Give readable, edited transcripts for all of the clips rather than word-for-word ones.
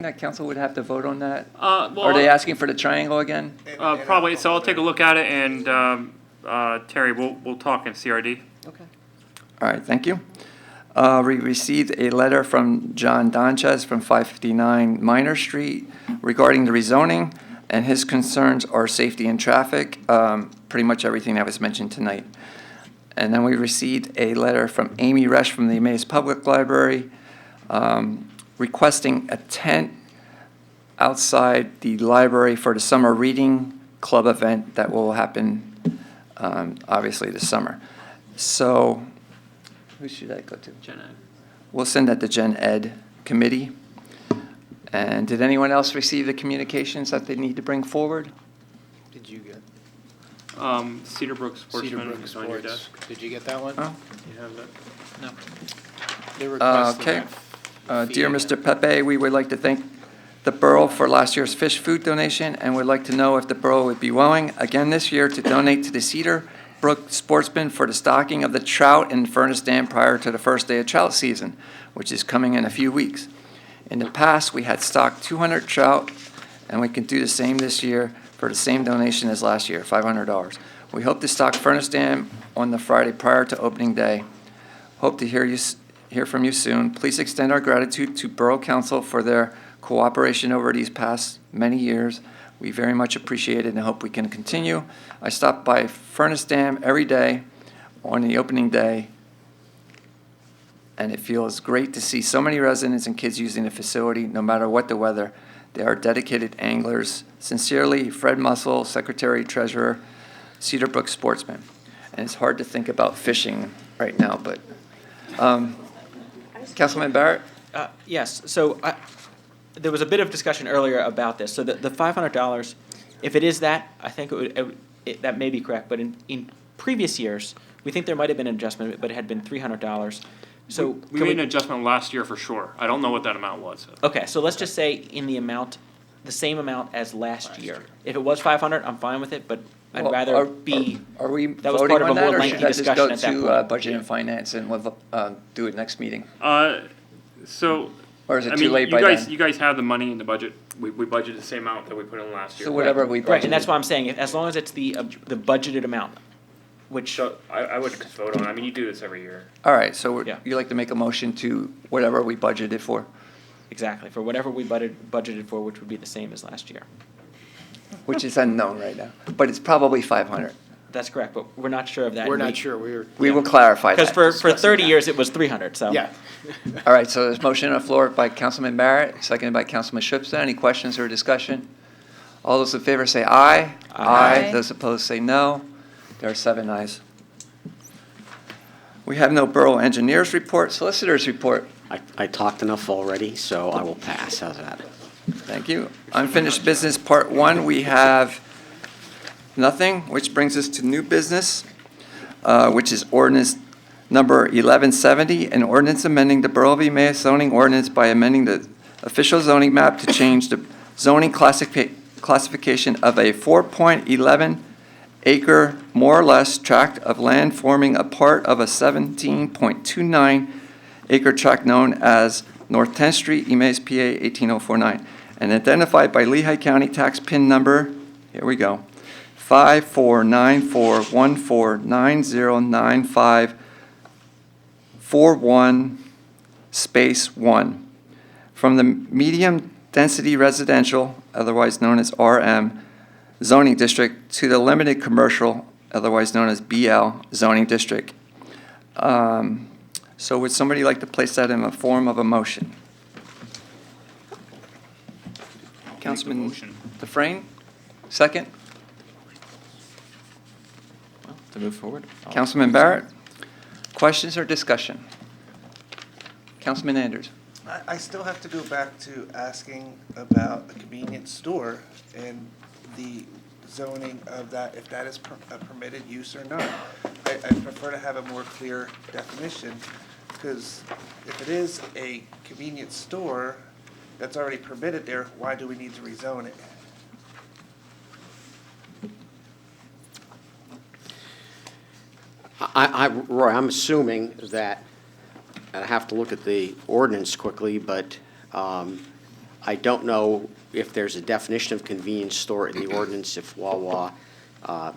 that council would have to vote on that? Well, Are they asking for the triangle again? probably. So I'll take a look at it, and Terry, we'll talk in CRD. Okay. All right, thank you. We received a letter from John Donchez from 559 Minor Street regarding the rezoning, and his concerns are safety and traffic, pretty much everything that was mentioned tonight. And then we received a letter from Amy Resch from the Emmaus Public Library requesting a tent outside the library for the summer reading club event that will happen, obviously, this summer. So, who should I go to? Gen Ed. We'll send that to Gen Ed Committee. And did anyone else receive the communications that they need to bring forward? Did you get Cedar Brook Sportsman Cedarbrook is on your Sports? desk. Did you get that one? Oh. You have that? No. They requested Okay. that Dear fee Mr. again. Pepe, we would like to thank the borough for last year's fish food donation and would like to know if the borough would be willing again this year to donate to the Cedar Brook Sportsman for the stocking of the trout in Furnace Dam prior to the first day of trout season, which is coming in a few weeks. In the past, we had stocked 200 trout, and we can do the same this year for the same donation as last year, $500. We hope to stock Furnace Dam on the Friday prior to opening day. Hope to hear from you soon. Please extend our gratitude to Borough Council for their cooperation over these past many years. We very much appreciate it and hope we can continue. I stop by Furnace Dam every day on the opening day, and it feels great to see so many residents and kids using the facility, no matter what the weather. They are dedicated anglers. Sincerely, Fred Muscle, Secretary Treasurer, Cedar Brook Sportsman. And it's hard to think about fishing right now, but Councilman Barrett? Yes, so there was a bit of discussion earlier about this. So the $500, if it is that, I think that may be correct. But in previous years, we think there might have been an adjustment, but it had been $300. So We can made an adjustment last year for sure. I don't know what that amount was. Okay, so let's just say in the amount, the same amount as last year. If it was 500, I'm fine with it, but I'd Well, rather be. Are we that was voting part of on a that, more or lengthy should that just discussion go at that to point. Budget and Finance and we'll do it next meeting? So. Or is it I too mean, late you by guys, then? You guys have the money in the budget. We budgeted the same amount that we put in last year. So whatever we Right, and that's budgeted. why I'm saying, as long as it's the budgeted amount, which, So I would just vote on it. I mean, you do this every year. All right, so Yeah. you like to make a motion to whatever we budgeted for, exactly, for whatever we budgeted for, which would be the same as last year. which is unknown right now, but it's probably 500. That's correct, but we're not sure of that. We're not sure, we were. We will clarify Because that. for discussing 30 that. years, it was 300, so. Yeah. All right, so there's a motion on the floor by Councilman Barrett, seconded by Councilman Schubsen. Any questions or discussion? All those in favor say aye. Aye. Those opposed say no. There are 7 ayes. We have no borough engineers report, solicitors report. I talked enough already, so I will pass. How's that? Thank you. Unfinished business, part 1, we have nothing, which brings us to new business, which is ordinance number 1170, an ordinance amending the Borough of Emmaus zoning ordinance by amending the official zoning map to change the zoning classification of a 4.11 acre, more or less, tract of land forming a part of a 17.29 acre tract known as North 10th Street, Emmaus, PA 18049, and identified by Lehigh County tax pin number, here we go, 549414909541 space 1. From the medium density residential, otherwise known as RM, zoning district to the limited commercial, otherwise known as BL zoning district. So would somebody like to place that in the form of a motion? Councilman Dufresne, second. Well, to move forward. Councilman Barrett, questions or discussion? Councilman Anders. I still have to go back to asking about a convenience store and the zoning of that, if that is a permitted use or not. I prefer to have a more clear definition, because if it is a convenience store that's already permitted there, why do we need to rezone it? Roy, I'm assuming that, I have to look at the ordinance quickly, but I don't know if there's a definition of convenience store in the ordinance, if Wawa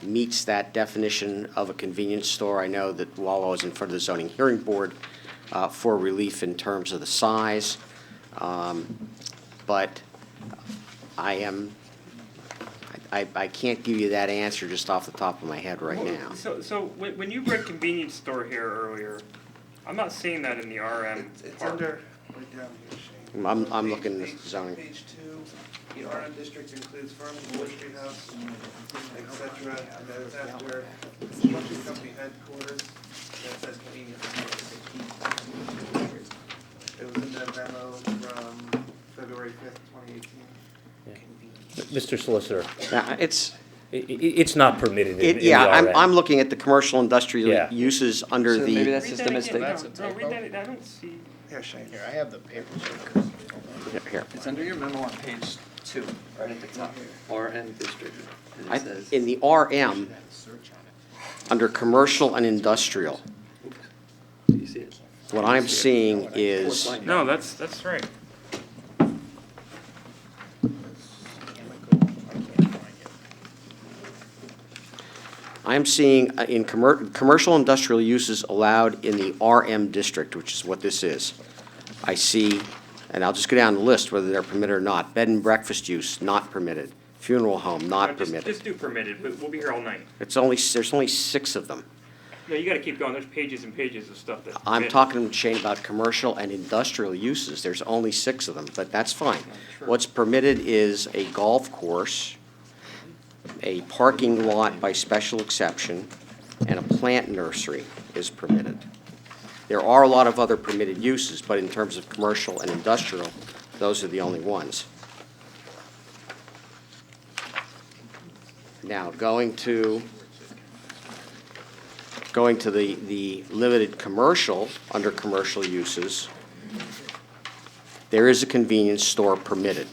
meets that definition of a convenience store. I know that Wawa is in front of the zoning hearing board for relief in terms of the size. But I can't give you that answer just off the top of my head right now. So when you read convenience store here earlier, I'm not seeing that in the RM It's part. under, right down here, Shane. I'm looking at Page- the zoning. Page 2, the RM district includes farms, forestry house, et cetera, and then it's after construction company headquarters, that says convenience stores. It was in the memo from February 5th, 2018. Mr. Solicitor, It's, not permitted in the yeah, RM. I'm looking at the commercial industrial Yeah. uses under So maybe the, that's just a mistake. That's a No, read typo. that, I don't see. Here, Shane. Here, I have the papers. here. It's under your memo on page 2, right at the top, RM district. And I- it says, In the RM, under commercial and industrial, do you see it? what I'm seeing is, No, that's right. I'm seeing in commercial industrial uses allowed in the RM district, which is what this is. I see, and I'll just go down the list whether they're permitted or not. Bed and breakfast use, not permitted. Funeral home, not No, just permitted. do permitted, but we'll be here all night. There's only 6 of them. No, you gotta keep going, there's pages and pages of stuff that's I'm permitted. talking, Shane, about commercial and industrial uses. There's only 6 of them, but that's fine. What's permitted is a golf course, a parking lot by special exception, and a plant nursery is permitted. There are a lot of other permitted uses, but in terms of commercial and industrial, those are the only ones. Now, going to the limited commercial, under commercial uses, there is a convenience store permitted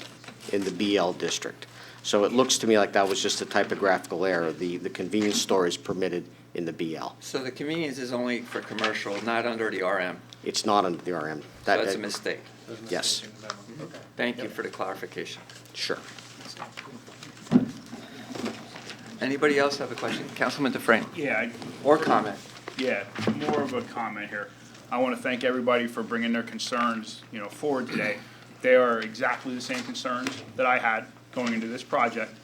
in the BL district. So it looks to me like that was just a typographical error. The convenience store is permitted in the BL. So the convenience is only for commercial, not under the RM. It's not under the RM. So That- that's a mistake. Yes, Thank you for the clarification. sure. Anybody else have a question? Councilman Dufresne, Yeah, or comment? yeah, more of a comment here. I want to thank everybody for bringing their concerns, forward today. They are exactly the same concerns that I had going into this project.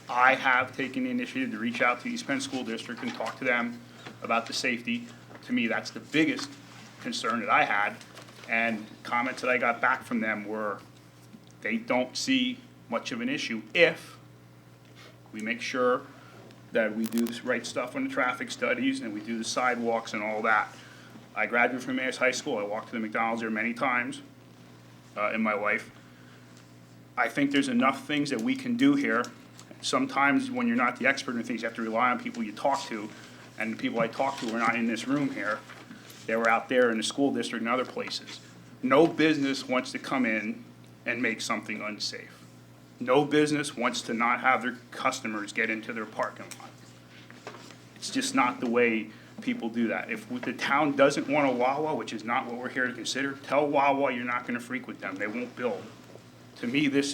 I have taken the initiative to reach out to East Penn School District and talk to them about the safety. To me, that's the biggest concern that I had. And comments that I got back from them were, they don't see much of an issue if we make sure that we do the right stuff on the traffic studies and we do the sidewalks and all that. I graduated from Emmaus High School. I walked to the McDonald's there many times in my life. I think there's enough things that we can do here. Sometimes when you're not the expert in things, you have to rely on people you talk to. And the people I talked to were not in this room here. They were out there in the school district and other places. No business wants to come in and make something unsafe. No business wants to not have their customers get into their parking lot. It's just not the way people do that. If the town doesn't want a Wawa, which is not what we're here to consider, tell Wawa you're not gonna frequent them, they won't build. To me, this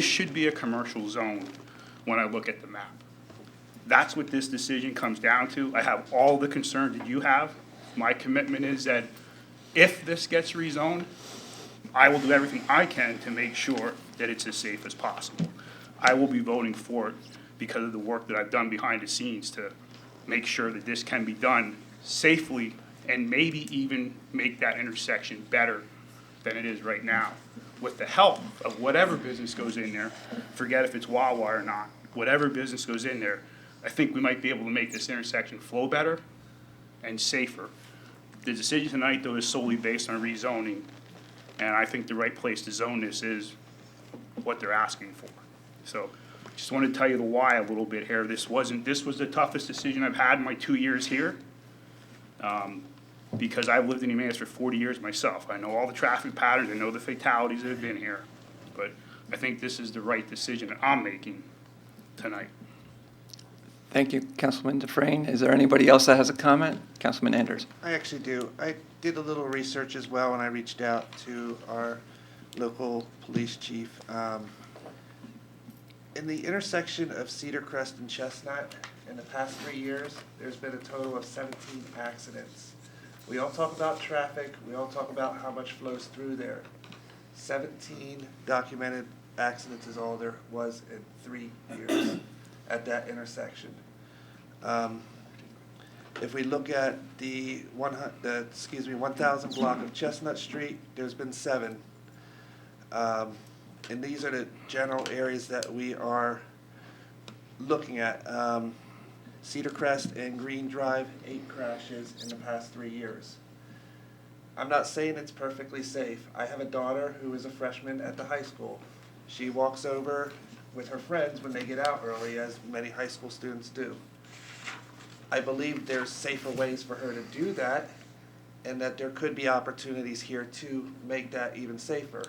should be a commercial zone when I look at the map. That's what this decision comes down to. I have all the concerns that you have. My commitment is that if this gets rezoned, I will do everything I can to make sure that it's as safe as possible. I will be voting for it because of the work that I've done behind the scenes to make sure that this can be done safely and maybe even make that intersection better than it is right now. With the help of whatever business goes in there, forget if it's Wawa or not, whatever business goes in there, I think we might be able to make this intersection flow better and safer. The decision tonight, though, is solely based on rezoning, and I think the right place to zone this is what they're asking for. So, just wanted to tell you the why a little bit here. This was the toughest decision I've had in my 2 years here, because I've lived in Emmaus for 40 years myself. I know all the traffic patterns, I know the fatalities that have been here, but I think this is the right decision that I'm making tonight. Thank you, Councilman Dufresne. Is there anybody else that has a comment? Councilman Anders. I actually do. I did a little research as well, and I reached out to our local police chief. In the intersection of Cedar Crest and Chestnut, in the past 3 years, there's been a total of 17 accidents. We all talk about traffic, we all talk about how much flows through there. 17 documented accidents is all there was in 3 years at that intersection. If we look at the 1,000 block of Chestnut Street, there's been 7. And these are the general areas that we are looking at. Cedar Crest and Green Drive, 8 crashes in the past 3 years. I'm not saying it's perfectly safe. I have a daughter who is a freshman at the high school. She walks over with her friends when they get out early, as many high school students do. I believe there's safer ways for her to do that, and that there could be opportunities here to make that even safer.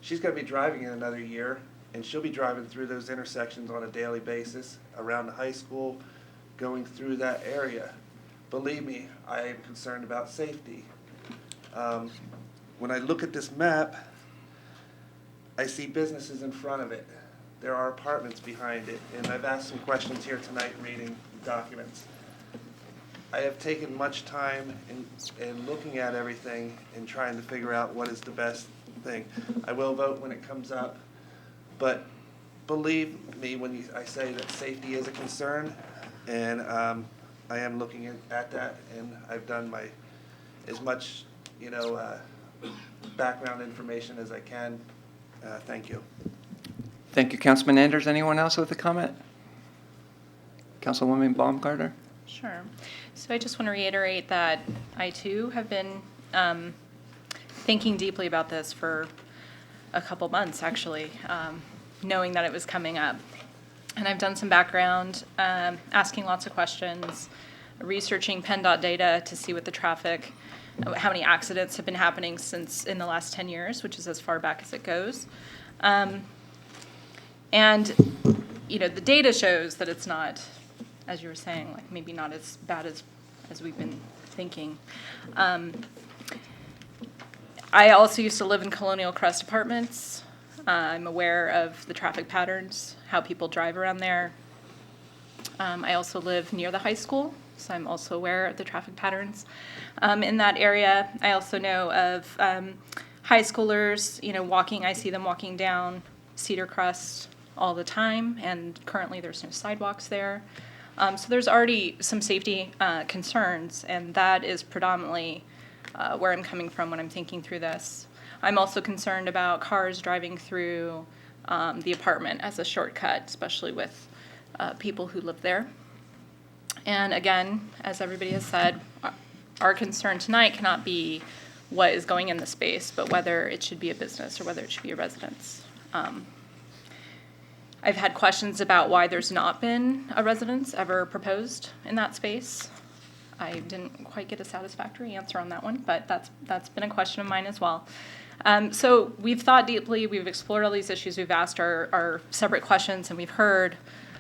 She's going to be driving in another year, and she'll be driving through those intersections on a daily basis around the high school, going through that area. Believe me, I am concerned about safety. When I look at this map, I see businesses in front of it. There are apartments behind it, and I've asked some questions here tonight reading documents. I have taken much time in looking at everything and trying to figure out what is the best thing. I will vote when it comes up, but believe me when I say that safety is a concern, and I am looking at that, and I've done as much background information as I can. Thank you. Thank you, Councilman Anders. Anyone else with a comment? Councilwoman Baumgartner? Sure. So I just want to reiterate that I too have been thinking deeply about this for a couple months, actually, knowing that it was coming up. And I've done some background, asking lots of questions, researching PennDOT data to see what the traffic, how many accidents have been happening since in the last 10 years, which is as far back as it goes. And, the data shows that it's not, as you were saying, like maybe not as bad as we've been thinking. I also used to live in Colonial Crest Apartments. I'm aware of the traffic patterns, how people drive around there. I also live near the high school, so I'm also aware of the traffic patterns in that area. I also know of high schoolers, walking. I see them walking down Cedar Crest all the time, and currently there's no sidewalks there. So there's already some safety concerns, and that is predominantly where I'm coming from when I'm thinking through this. I'm also concerned about cars driving through the apartment as a shortcut, especially with people who live there. And again, as everybody has said, our concern tonight cannot be what is going in the space, but whether it should be a business or whether it should be a residence. I've had questions about why there's not been a residence ever proposed in that space. I didn't quite get a satisfactory answer on that one, but that's been a question of mine as well. So we've thought deeply, we've explored all these issues, we've asked our separate questions, and we've heard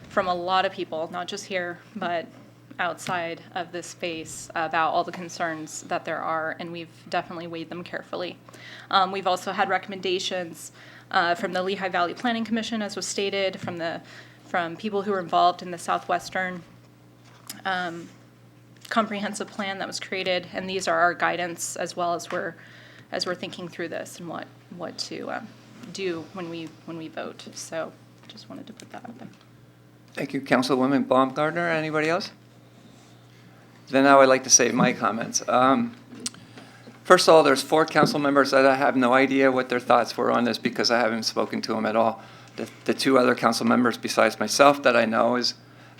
from a lot of people, not just here, but outside of this space, about all the concerns that there are, and we've definitely weighed them carefully. We've also had recommendations from the Lehigh Valley Planning Commission, as was stated, from people who were involved in the Southwestern comprehensive plan that was created, and these are our guidance as well as we're thinking through this and what to do when we vote. So just wanted to put that out there. Thank you, Councilwoman Baumgartner. Anybody else? Then I would like to say my comments. First of all, there's 4 council members that I have no idea what their thoughts were on this because I haven't spoken to them at all. The 2 other council members besides myself that I know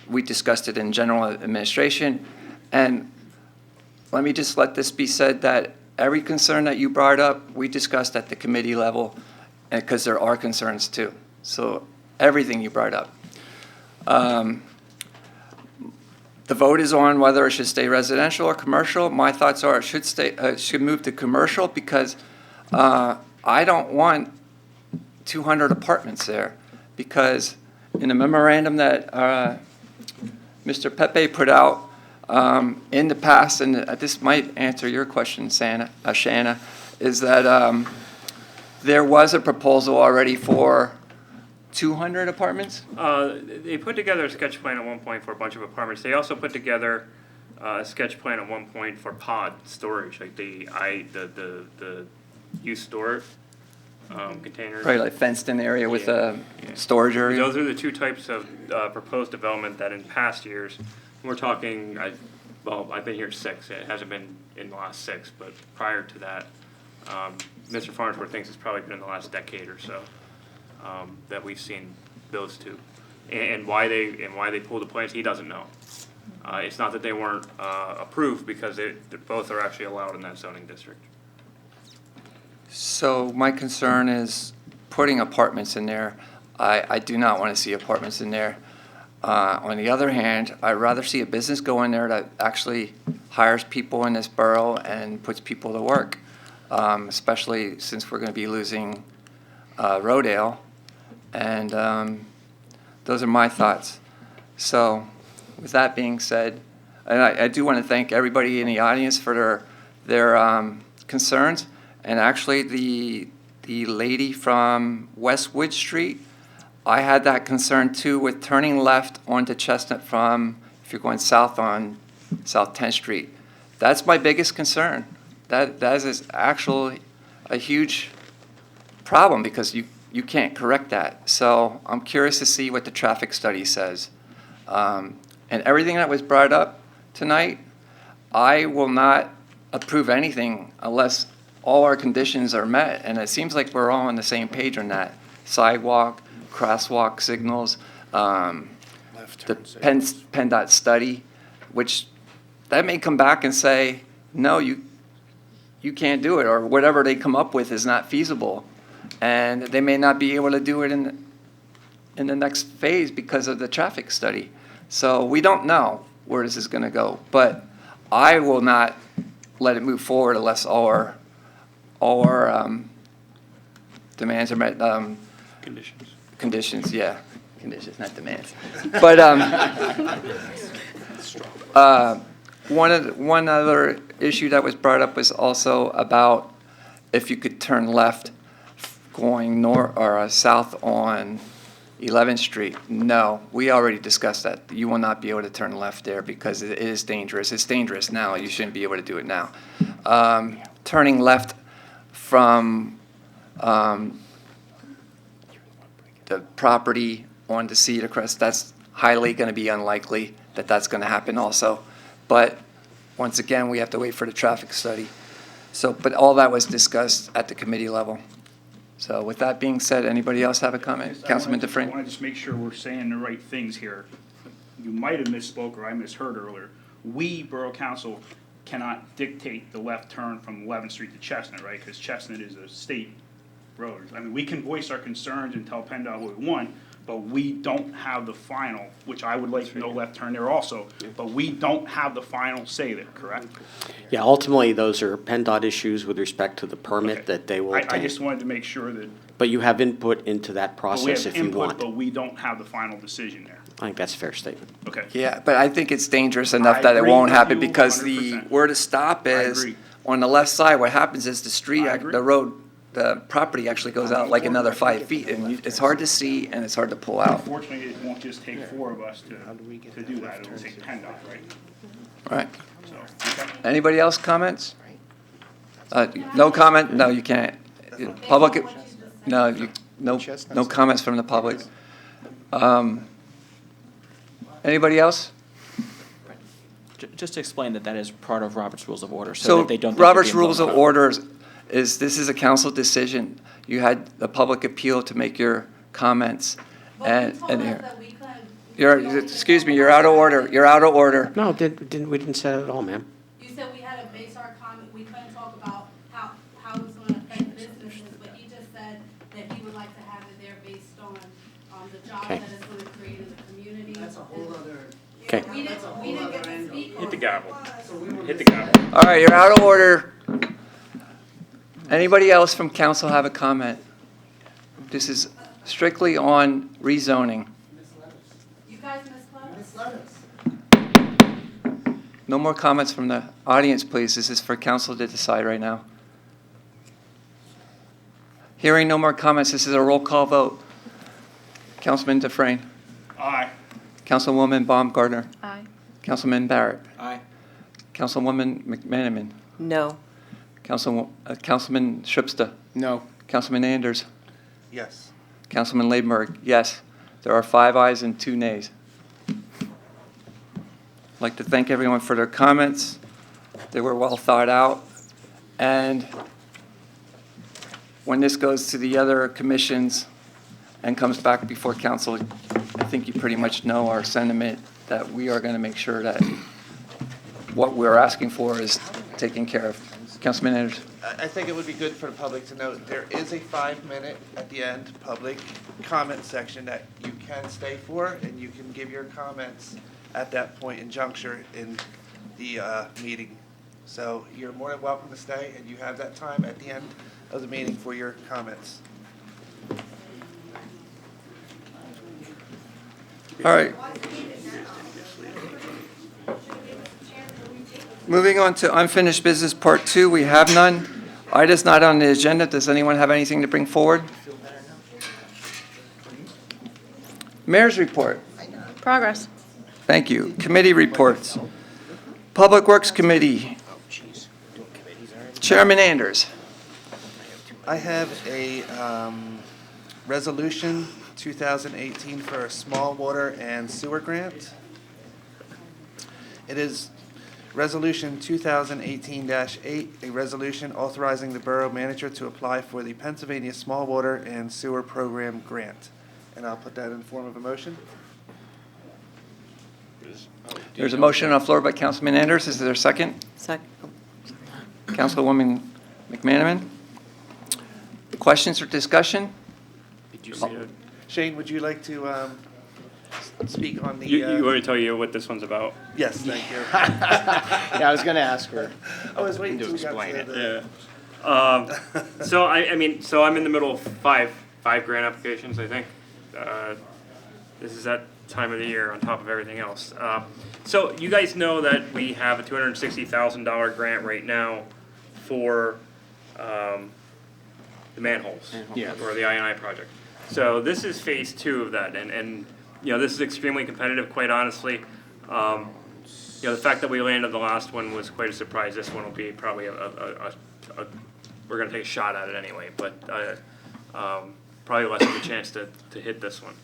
we discussed it in general administration. And let me just let this be said that every concern that you brought up, we discussed at the committee level, because there are concerns too. So everything you brought up. The vote is on whether it should stay residential or commercial. My thoughts are it should move to commercial because I don't want 200 apartments there, because in the memorandum that Mr. Pepe put out in the past, and this might answer your question, Shanna, is that There was a proposal already for 200 apartments? They put together a sketch plan at one point for a bunch of apartments. They also put together a sketch plan at one point for pod storage, like the youth store containers. Right, like fenced-in area with Yeah. a storage area? Those are the two types of proposed development that in past years, we're talking, I've been here 6, it hasn't been in the last 6, but prior to that, Mr. Farnsworth thinks it's probably been in the last decade or so that we've seen those two. And why they pulled the plans, he doesn't know. It's not that they weren't approved, because they both are actually allowed in that zoning district. So my concern is putting apartments in there. I do not want to see apartments in there. On the other hand, I'd rather see a business go in there that actually hires people in this borough and puts people to work, especially since we're going to be losing Rodale. And those are my thoughts. So with that being said, and I do want to thank everybody in the audience for their concerns. And actually, the lady from Westwood Street, I had that concern too with turning left onto Chestnut from, if you're going south on South 10th Street. That's my biggest concern. That is actually a huge problem because you can't correct that. So I'm curious to see what the traffic study says. And everything that was brought up tonight, I will not approve anything unless all our conditions are met, and it seems like we're all on the same page on that. Sidewalk, crosswalk signals, the PennDOT study, which that may come back and say, no, you can't do it, or whatever they come up with is not feasible. And they may not be able to do it in the next phase because of the traffic study. So we don't know where this is gonna go, but I will not let it move forward unless all our demands are met, conditions, yeah, conditions, not demands. But, one other issue that was brought up was also about if you could turn left going north or south on 11th Street. No, we already discussed that. You will not be able to turn left there because it is dangerous. It's dangerous now. You shouldn't be able to do it now. Turning left from the property onto Cedar Crest, that's highly going to be unlikely that that's going to happen also. But once again, we have to wait for the traffic study. So, but all that was discussed at the committee level. So with that being said, anybody else have a comment? Councilman I Dufresne? want to just make sure we're saying the right things here. You might have misspoke or I misheard earlier. We, Borough Council, cannot dictate the left turn from 11th Street to Chestnut, right? Because Chestnut is a state road. I mean, we can voice our concerns and tell PennDOT what we want, but we don't have the final, which I would like no left turn there also, but we don't have the final say there, correct? Yeah, ultimately, those are PennDOT issues with respect to the permit Okay. that they will I obtain. just wanted to make sure that, But you have input into that but we process have if you input, want. but we don't have the final decision there. I think that's a fair statement. Okay. Yeah, but I think it's dangerous enough I that it agree won't with happen you because the, 100%. where the stop is, agree. on the left side, what happens is the street, I agree. the road, the property actually goes out like another 5 feet, and it's hard to see and it's hard to pull out. Unfortunately, it won't just take 4 of us to do that, it'll take PennDOT, right? Right. So, okay. Anybody else comments? No comment? No, you can't. Public, no, no comments from the public. Anybody else? Just to explain that that is part of Robert's Rules of Order, so So that they don't. think they're Robert's being Rules of blown up. Orders is, this is a council decision. You had the public appeal to make your comments. And here. Excuse me, you're out of order. You're out of order. No, we didn't say that at all, ma'am. You said we had to base our comment, we couldn't talk about how it was gonna affect businesses, but he just said that he would like to have it there based on, the jobs Okay. that it's gonna create in the community. That's a whole other. Okay. We didn't get to speak on Hit the it. gavel. Hit the gavel. All right, you're out of order. Anybody else from council have a comment? This is strictly on rezoning. You guys misled us. No more comments from the audience, please. This is for council to decide right now. Hearing no more comments, this is a roll call vote. Councilman Dufresne. Aye. Councilwoman Baumgartner. Aye. Councilman Barrett. Aye. Councilwoman McManaman. No. Councilman Shripsta. No. Councilman Anders. Yes. Councilman Ladenburg. Yes. There are 5 ayes and 2 nays. I'd like to thank everyone for their comments. They were well thought out. And when this goes to the other commissions and comes back before council, I think you pretty much know our sentiment that we are going to make sure that what we're asking for is taken care of. Councilman Anders. I think it would be good for the public to know there is a 5-minute at the end public comment section that you can stay for, and you can give your comments at that point in juncture in the meeting. So you're more than welcome to stay, and you have that time at the end of the meeting for your comments. All right. Moving on to unfinished business part 2, we have none. Items not on the agenda. Does anyone have anything to bring forward? Mayor's report. Progress. Thank you. Committee reports. Public Works Committee. Chairman Anders. I have a resolution 2018 for a small water and sewer grant. It is Resolution 2018-8, a resolution authorizing the borough manager to apply for the Pennsylvania Small Water and Sewer Program Grant. And I'll put that in the form of a motion. There's a motion on the floor by Councilman Anders. Is there a second? Second. Councilwoman McManaman. Questions or discussion? Did you see it? Shane, would you like to speak on the? You want me to tell you what this one's about? Yes, thank you. Yeah, I was gonna ask her. I was waiting To till we got explain to it. the. Yeah. So so I'm in the middle of five grant applications, I think. This is that time of the year on top of everything else. So you guys know that we have a $260,000 grant right now for the manholes. Yeah. For the INI project. So this is phase 2 of that, and you know, this is extremely competitive, quite honestly. You know, the fact that we landed the last one was quite a surprise. This one will be probably we're gonna take a shot at it anyway, but probably less of a chance to hit this one.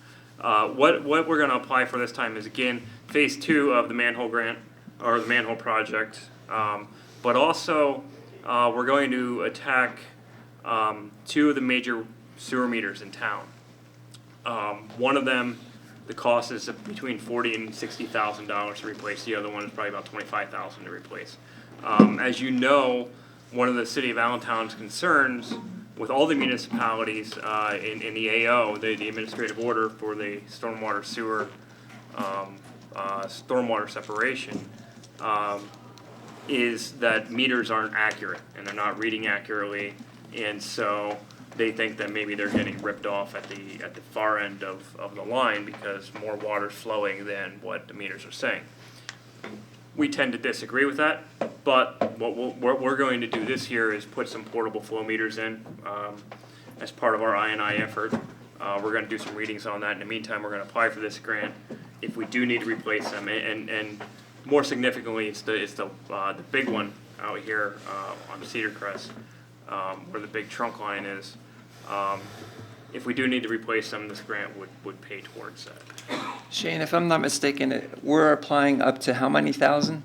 What we're gonna apply for this time is, again, phase 2 of the manhole grant, or the manhole project. But also, we're going to attack 2 of the major sewer meters in town. One of them, the cost is between $40,000 and $60,000 to replace. The other one is probably about $25,000 to replace. As you know, one of the city of Allentown's concerns with all the municipalities in the AO, the administrative order for the stormwater sewer, stormwater separation, is that meters aren't accurate and they're not reading accurately, and so they think that maybe they're getting ripped off at the far end of the line because more water's flowing than what the meters are saying. We tend to disagree with that, but what we're going to do this year is put some portable flow meters in as part of our INI effort. We're going to do some readings on that. In the meantime, we're going to apply for this grant if we do need to replace them, and more significantly, it's the big one out here on Cedar Crest, where the big trunk line is. If we do need to replace them, this grant would pay towards that. Shane, if I'm not mistaken, we're applying up to how many thousand?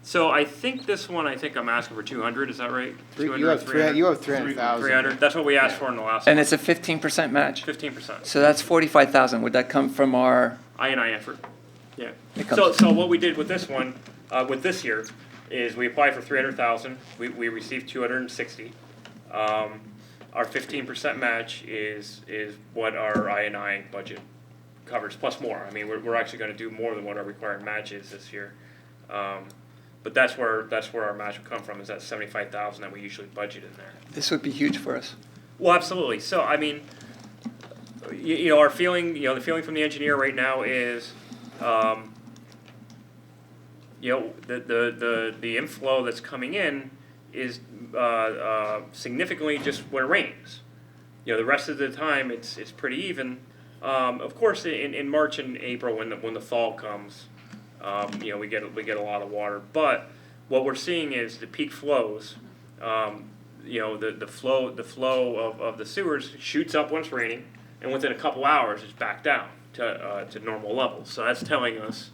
So I think this one, I'm asking for 200, is that right? You have 300,000. 300, that's what we asked for in the last one. And it's a 15% match? 15%. So that's 45,000. Would that come from our, INI effort, yeah. It comes- So what we did with this one, with this year, is we applied for 300,000, we received 260. Our 15% match is what our INI budget covers, plus more. I mean, we're actually gonna do more than what our required match is this year. But that's where our match would come from, is that 75,000 that we usually budget in there. this would be huge for us. Well, absolutely. So, I mean, you know, our feeling, the feeling from the engineer right now is, the inflow that's coming in is significantly just when it rains. the rest of the time, it's pretty even. Of course, in March and April, when the fall comes, we get a lot of water. But what we're seeing is the peak flows. The flow of the sewers shoots up when it's raining, and within a couple hours, it's back down to normal levels. So that's telling us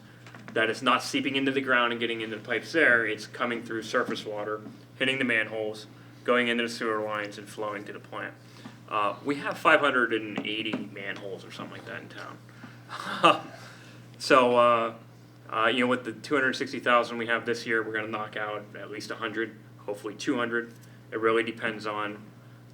that it's not seeping into the ground and getting into the pipes there. It's coming through surface water, hitting the manholes, going into the sewer lines, and flowing to the plant. We have 580 manholes or something like that in town. So, with the 260,000 we have this year, we're going to knock out at least 100, hopefully 200. It really depends on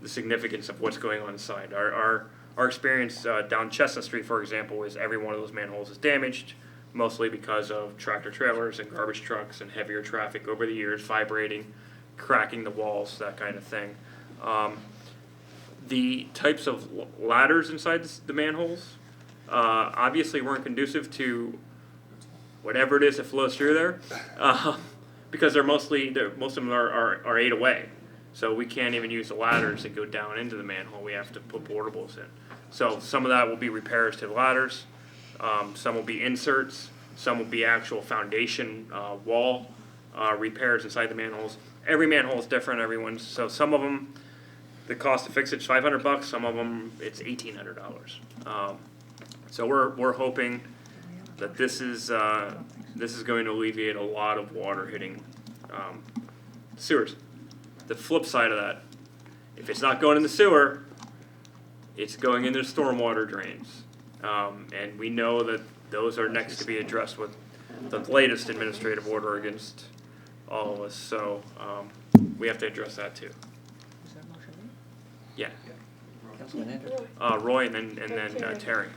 the significance of what's going on inside. Our experience down Chestnut Street, for example, is every one of those manholes is damaged, mostly because of tractor trailers and garbage trucks and heavier traffic over the years, vibrating, cracking the walls, that kind of thing. The types of ladders inside the manholes obviously weren't conducive to whatever it is that flows through there, because most of them are 8 away. So we can't even use the ladders that go down into the manhole. We have to put portables in. So some of that will be repairs to the ladders. Some will be inserts. Some will be actual foundation wall repairs inside the manholes. Every manhole is different. So some of them, the cost to fix it's $500. Some of them it's $1,800. So we're hoping that this is going to alleviate a lot of water hitting sewers. The flip side of that, if it's not going in the sewer, it's going into stormwater drains. And we know that those are next to be addressed with the latest administrative order against all of us. So we have to address that too. Yeah. Roy and then Terry.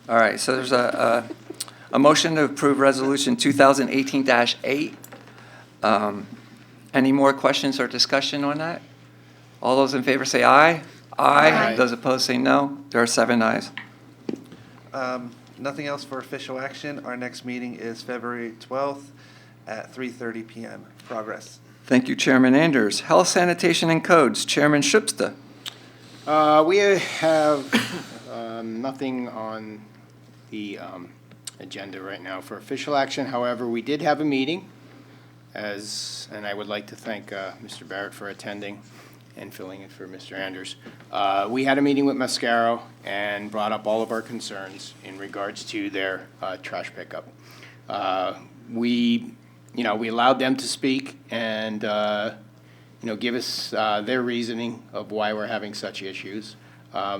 All right, so there's a motion to approve Resolution 2018-8. Any more questions or discussion on that? All those in favor say aye. Aye. Those opposed say no. There are 7 ayes. Nothing else for official action. Our next meeting is February 12th at 3:30 p.m. Progress. Thank you, Chairman Anders. Health, Sanitation, and Codes, Chairman Schubsta. We have nothing on the agenda right now for official action. However, we did have a meeting, and I would like to thank Mr. Barrett for attending and filling in for Mr. Anders. We had a meeting with Mascaro and brought up all of our concerns in regards to their trash pickup. We allowed them to speak and give us their reasoning of why we're having such issues.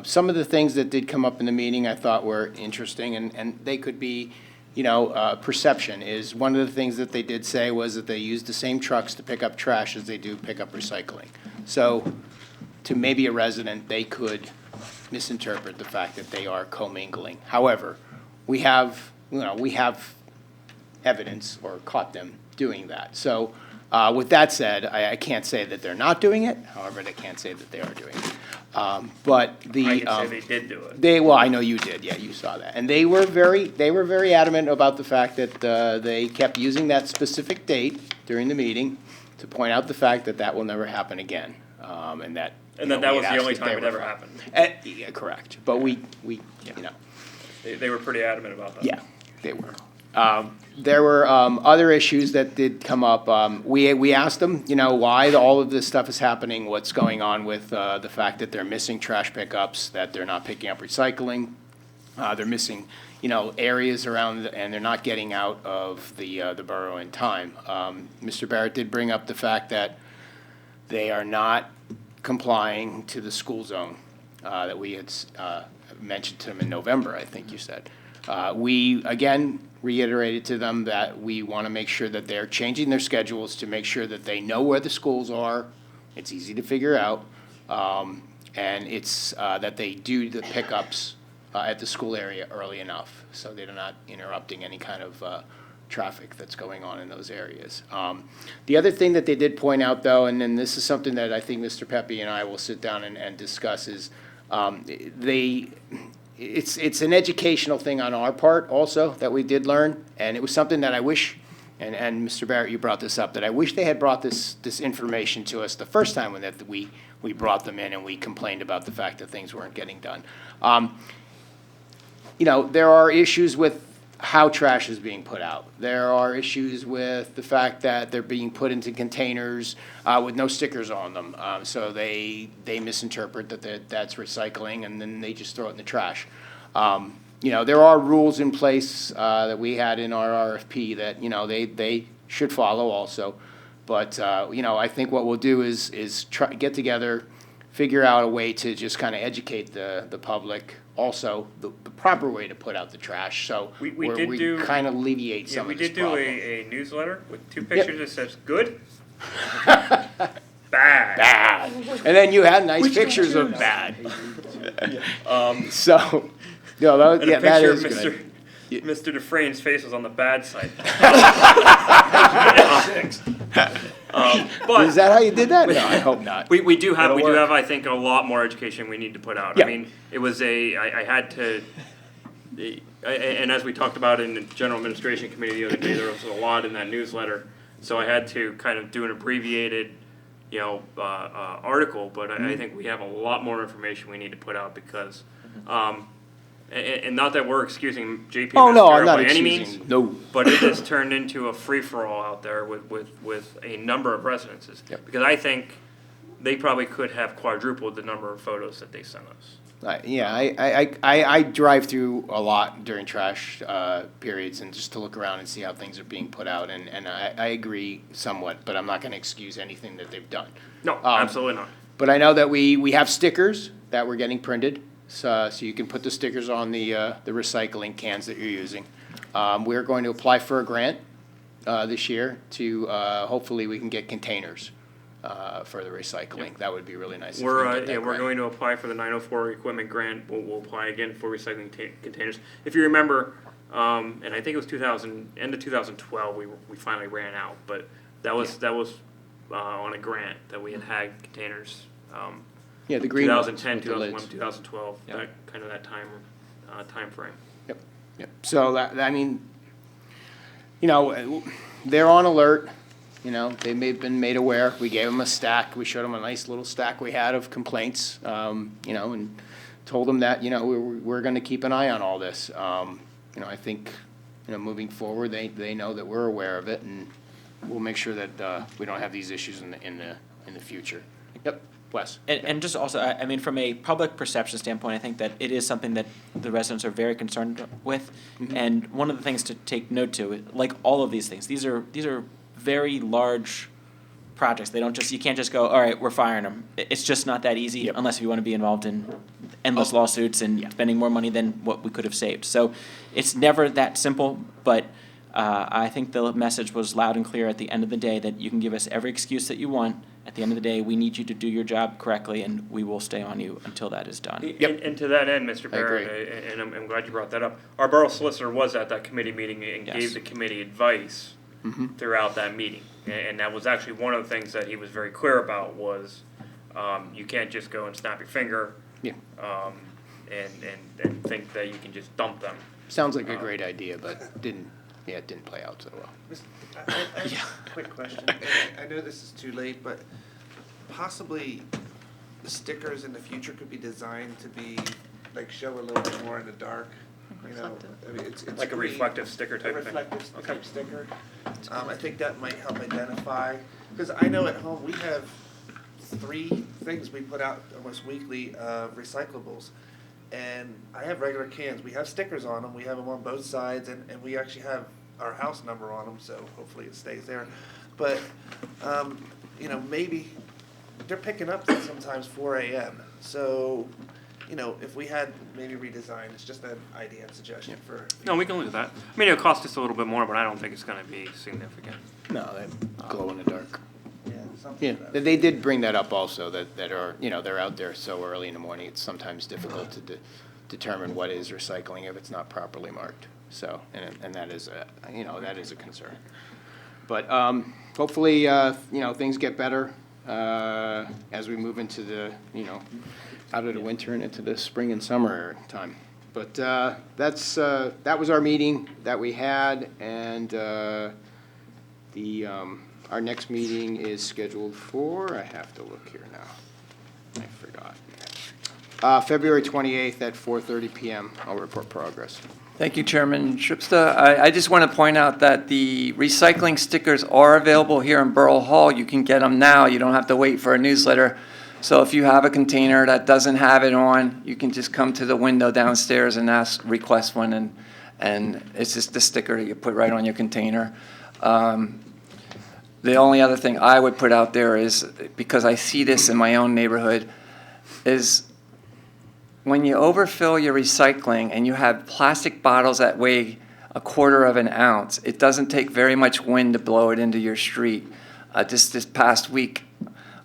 Some of the things that did come up in the meeting I thought were interesting, and they could be, perception is one of the things that they did say was that they use the same trucks to pick up trash as they do pick up recycling. So to maybe a resident, they could misinterpret the fact that they are commingling. However, we have evidence or caught them doing that. So with that said, I can't say that they're not doing it. However, they can't say that they are doing it. But the I can say they did do it. well, I know you did. Yeah, you saw that, and they were very adamant about the fact that they kept using that specific date during the meeting to point out the fact that that will never happen again, and that That was the only time it ever happened. Yeah, correct. But we They were pretty adamant about that. yeah, they were. There were other issues that did come up. We asked them, why all of this stuff is happening, what's going on with the fact that they're missing trash pickups, that they're not picking up recycling, they're missing, areas around, and they're not getting out of the borough in time. Mr. Barrett did bring up the fact that they are not complying to the school zone that we had mentioned to them in November, I think you said. We, again, reiterated to them that we want to make sure that they're changing their schedules to make sure that they know where the schools are. It's easy to figure out. And it's that they do the pickups at the school area early enough so they're not interrupting any kind of traffic that's going on in those areas. The other thing that they did point out, though, and then this is something that I think Mr. Pepe and I will sit down and discuss, is it's an educational thing on our part also that we did learn, and it was something that I wish, and Mr. Barrett, you brought this up, that I wish they had brought this information to us the first time when we brought them in and we complained about the fact that things weren't getting done. There are issues with how trash is being put out. There are issues with the fact that they're being put into containers with no stickers on them. So they misinterpret that's recycling, and then they just throw it in the trash. There are rules in place that we had in our RFP that, they should follow also. But, I think what we'll do is try, get together, figure out a way to just kind of educate the public, also the proper way to put out the trash, so We where did do- kind of alleviate Yeah, some we of this did do problem. a newsletter with 2 pictures that says good, bad. Bad. And then you had nice pictures of bad. So, And a that picture is of good. Mr. Dufresne's face was on the bad side. But Is that how you did that? No, I hope not. we do have, It'll we do work. have, I think, a lot more education we need to put out. Yeah. I mean, it was I had to, and as we talked about in the General Administration Committee the other day, there was a lot in that newsletter. So I had to kind of do an abbreviated, article, but Mm-hmm. I think we have a lot more information we need to put out because, and not that we're excusing JP Oh, no, I'm Mascara not by any excusing, means. no. But it has turned into a free-for-all out there with a number of residences. Yep. Because I think they probably could have quadrupled the number of photos that they sent us. I drive through a lot during trash periods and just to look around and see how things are being put out, and I agree somewhat, but I'm not gonna excuse anything that they've done. No, absolutely not. But I know that we have stickers that we're getting printed, so you can put the stickers on the recycling cans that you're using. We're going to apply for a grant this year to, hopefully we can get containers for the recycling. That would be really nice if we We're, can get that we're grant. going to apply for the 904 equipment grant. We'll apply again for recycling containers. If you remember, and I think it was end of 2012, we finally ran out, but that was on a grant that we had containers. Yeah, the green ones 2010, with the 2011, lids. 2012, that kind of that time frame. Yep, yep. So they're on alert, they've been made aware. We gave them a stack, we showed them a nice little stack we had of complaints, and told them that, we're gonna keep an eye on all this. I think, moving forward, they know that we're aware of it, and we'll make sure that, we don't have these issues in the future. Yep, Wes? And just also, I mean, from a public perception standpoint, I think that it is something that the residents are very concerned with. And one of the things to take note to, like all of these things, these are very large projects. You can't just go, all right, we're firing them. It's just not that easy Yep. unless you want to be involved in endless lawsuits and spending more money than what we could have saved. So it's never that simple, but I think the message was loud and clear at the end of the day that you can give us every excuse that you want. At the end of the day, we need you to do your job correctly, and we will stay on you until that is done. And to that end, Mr. I agree. Barrett, and I'm glad you brought that up, our borough solicitor was at that committee meeting and Yes. gave the committee advice throughout that meeting. And that was actually one of the things that he was very clear about was, you can't just go and snap your finger, Yeah. and think that you can just dump them. Sounds like a great idea, but it didn't play out so well. I have a quick question. And I know this is too late, but possibly the stickers in the future could be designed to be, show a little bit more in the dark, Reflective. I mean, it's Like a green, reflective sticker type a of thing. reflective Okay. type sticker. I think that might help identify, because I know at home, we have 3 things we put out almost weekly of recyclables. And I have regular cans, we have stickers on them, we have them on both sides, and we actually have our house number on them, so hopefully it stays there. But, maybe, they're picking up sometimes 4 AM, so, if we had maybe redesigned, it's just an idea and suggestion for. No, we can look at that. I mean, it'll cost us a little bit more, but I don't think it's gonna be significant. No, they glow in the dark. Yeah, something Yeah, like that. they did bring that up also, that are, they're out there so early in the morning, it's sometimes difficult to determine what is recycling if it's not properly marked. So, and that is a concern. But, hopefully, things get better, as we move into the, out of the winter and into the spring and summer time. But, that was our meeting that we had, and, our next meeting is scheduled for, I have to look here now. I forgot. February 28th at 4:30 PM, I'll report progress. Thank you, Chairman Shripsta. I just want to point out that the recycling stickers are available here in Borough Hall. You can get them now. You don't have to wait for a newsletter. So if you have a container that doesn't have it on, you can just come to the window downstairs and request one, and it's just the sticker that you put right on your container. The only other thing I would put out there is, because I see this in my own neighborhood, is when you overfill your recycling and you have plastic bottles that weigh a quarter of an ounce, it doesn't take very much wind to blow it into your street. Just this past week,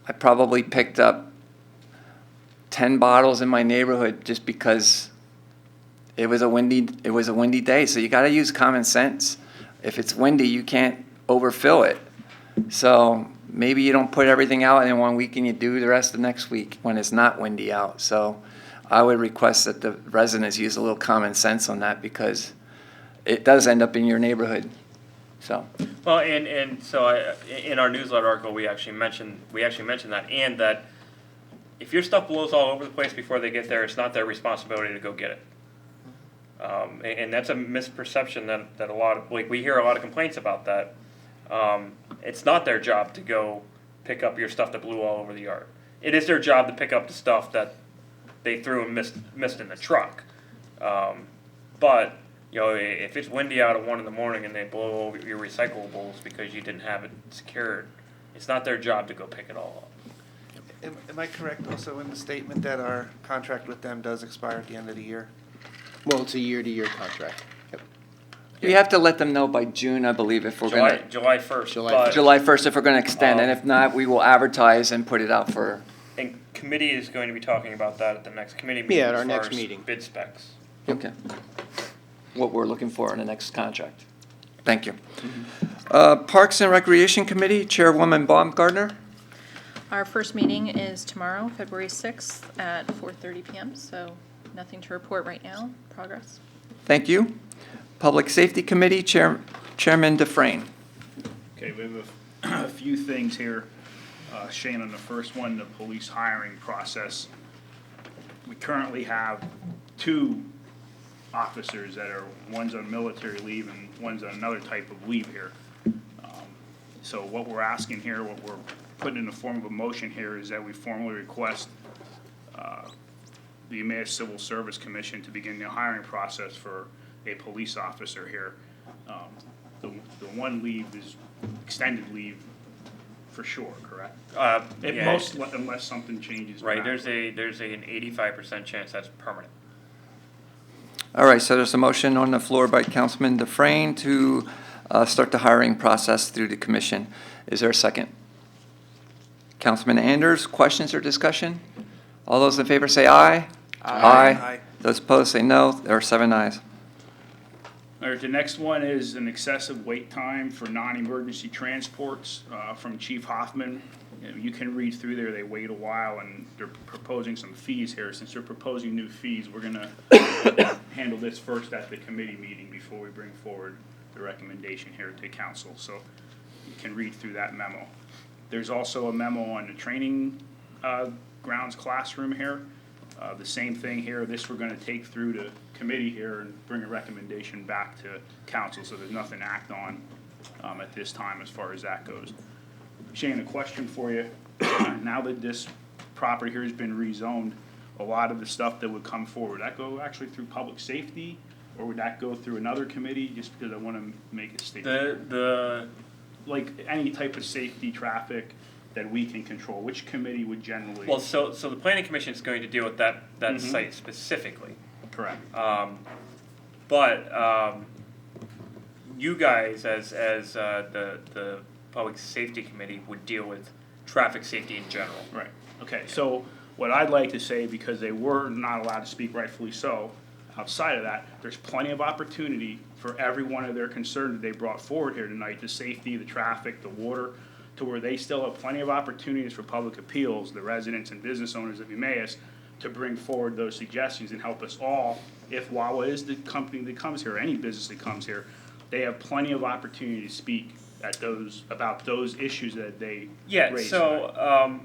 I probably picked up 10 bottles in my neighborhood just because it was a windy day. So you got to use common sense. If it's windy, you can't overfill it. So maybe you don't put everything out in one week and you do the rest the next week when it's not windy out. So I would request that the residents use a little common sense on that, because it does end up in your neighborhood. So, Well, and so in our newsletter article, we actually mentioned that, and that if your stuff blows all over the place before they get there, it's not their responsibility to go get it. And that's a misperception that a lot of, like, we hear a lot of complaints about that. It's not their job to go pick up your stuff that blew all over the yard. It is their job to pick up the stuff that they threw and missed in the truck. But you know, if it's windy out at 1 a.m. and they blow over your recyclables because you didn't have it secured, it's not their job to go pick it all up. Am I correct also in the statement that our contract with them does expire at the end of the year? Well, it's a year-to-year contract. Yep. we have to let them know by June, I believe, if we're going to, July 1st. July July 1st, if we're going to extend. And if not, we will advertise and put it out for, And committee is going to be talking about that at the next committee meeting. Yeah, at our as far next as meeting. Bid specs. okay, what we're looking for in the next contract. Thank you. Parks and Recreation Committee, Chairwoman Baumgartner. Our first meeting is tomorrow, February 6th at 4:30 PM, so nothing to report right now. Progress. Thank you. Public Safety Committee, Chairman Dufresne. Okay, we have a few things here. Shane, on the first one, the police hiring process. We currently have 2 officers that are, one's on military leave and one's on another type of leave here. So what we're asking here, what we're putting in the form of a motion here, is that we formally request the Emmaus Civil Service Commission to begin the hiring process for a police officer here. The one leave is extended leave for sure, correct? At Yeah, most, unless something changes. Right, dramatically. there's an 85% chance that's permanent. All right, so there's a motion on the floor by Councilman Dufresne to start the hiring process through the commission. Is there a second? Councilman Anders, questions or discussion? All those in favor say aye. Aye. Those opposed say no. There are 7 ayes. All right, the next one is an excessive wait time for non-emergency transports from Chief Hoffman. You can read through there, they wait a while, and they're proposing some fees here. Since they're proposing new fees, we're gonna handle this first at the committee meeting before we bring forward the recommendation here to council. So you can read through that memo. There's also a memo on the training grounds classroom here. The same thing here, this we're gonna take through to committee here and bring a recommendation back to council, so there's nothing to act on at this time as far as that goes. Shane, a question for you. Now that this property here has been rezoned, a lot of the stuff that would come forward, would that go actually through public safety? Or would that go through another committee, just because I wanna make a statement? Like any type of safety, traffic that we can control, which committee would generally? Well, so the planning commission is going to deal with that site specifically. Correct. But you guys, as the public safety committee, would deal with traffic safety in general. Right, okay, so what I'd like to say, because they were not allowed to speak, rightfully so, outside of that, there's plenty of opportunity for every one of their concerns that they brought forward here tonight, the safety, the traffic, the water, to where they still have plenty of opportunities for public appeals, the residents and business owners of Emmaus, to bring forward those suggestions and help us all. If Wawa is the company that comes here, any business that comes here, they have plenty of opportunity to speak at those, about those issues that they Yeah, raised. so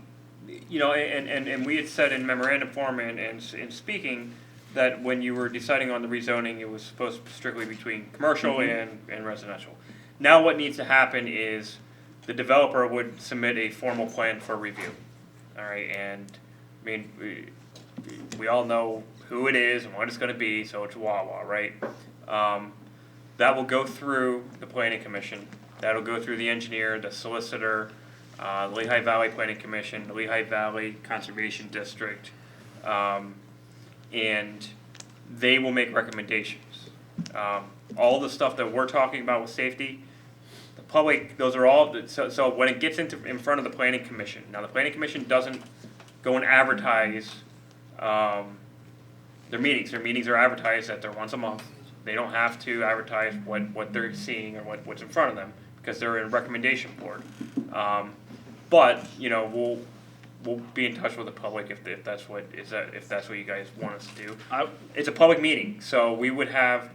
you know, and we had said in memorandum form and in speaking that when you were deciding on the rezoning, it was supposed to strictly between commercial and residential. Now what needs to happen is the developer would submit a formal plan for review. All right, and I mean, we all know who it is and what it's gonna be, so it's Wawa, right? That will go through the planning commission, that'll go through the engineer, the solicitor, the Lehigh Valley Planning Commission, the Lehigh Valley Conservation District, and they will make recommendations. All the stuff that we're talking about with safety, the public, those are all, so when it gets in front of the planning commission, now the planning commission doesn't go and advertise, their meetings are advertised at their once a month. They don't have to advertise what they're seeing or what's in front of them, because they're in recommendation board. But, you know, we'll be in touch with the public if that's what you guys want us to do. It's a public meeting, so we would have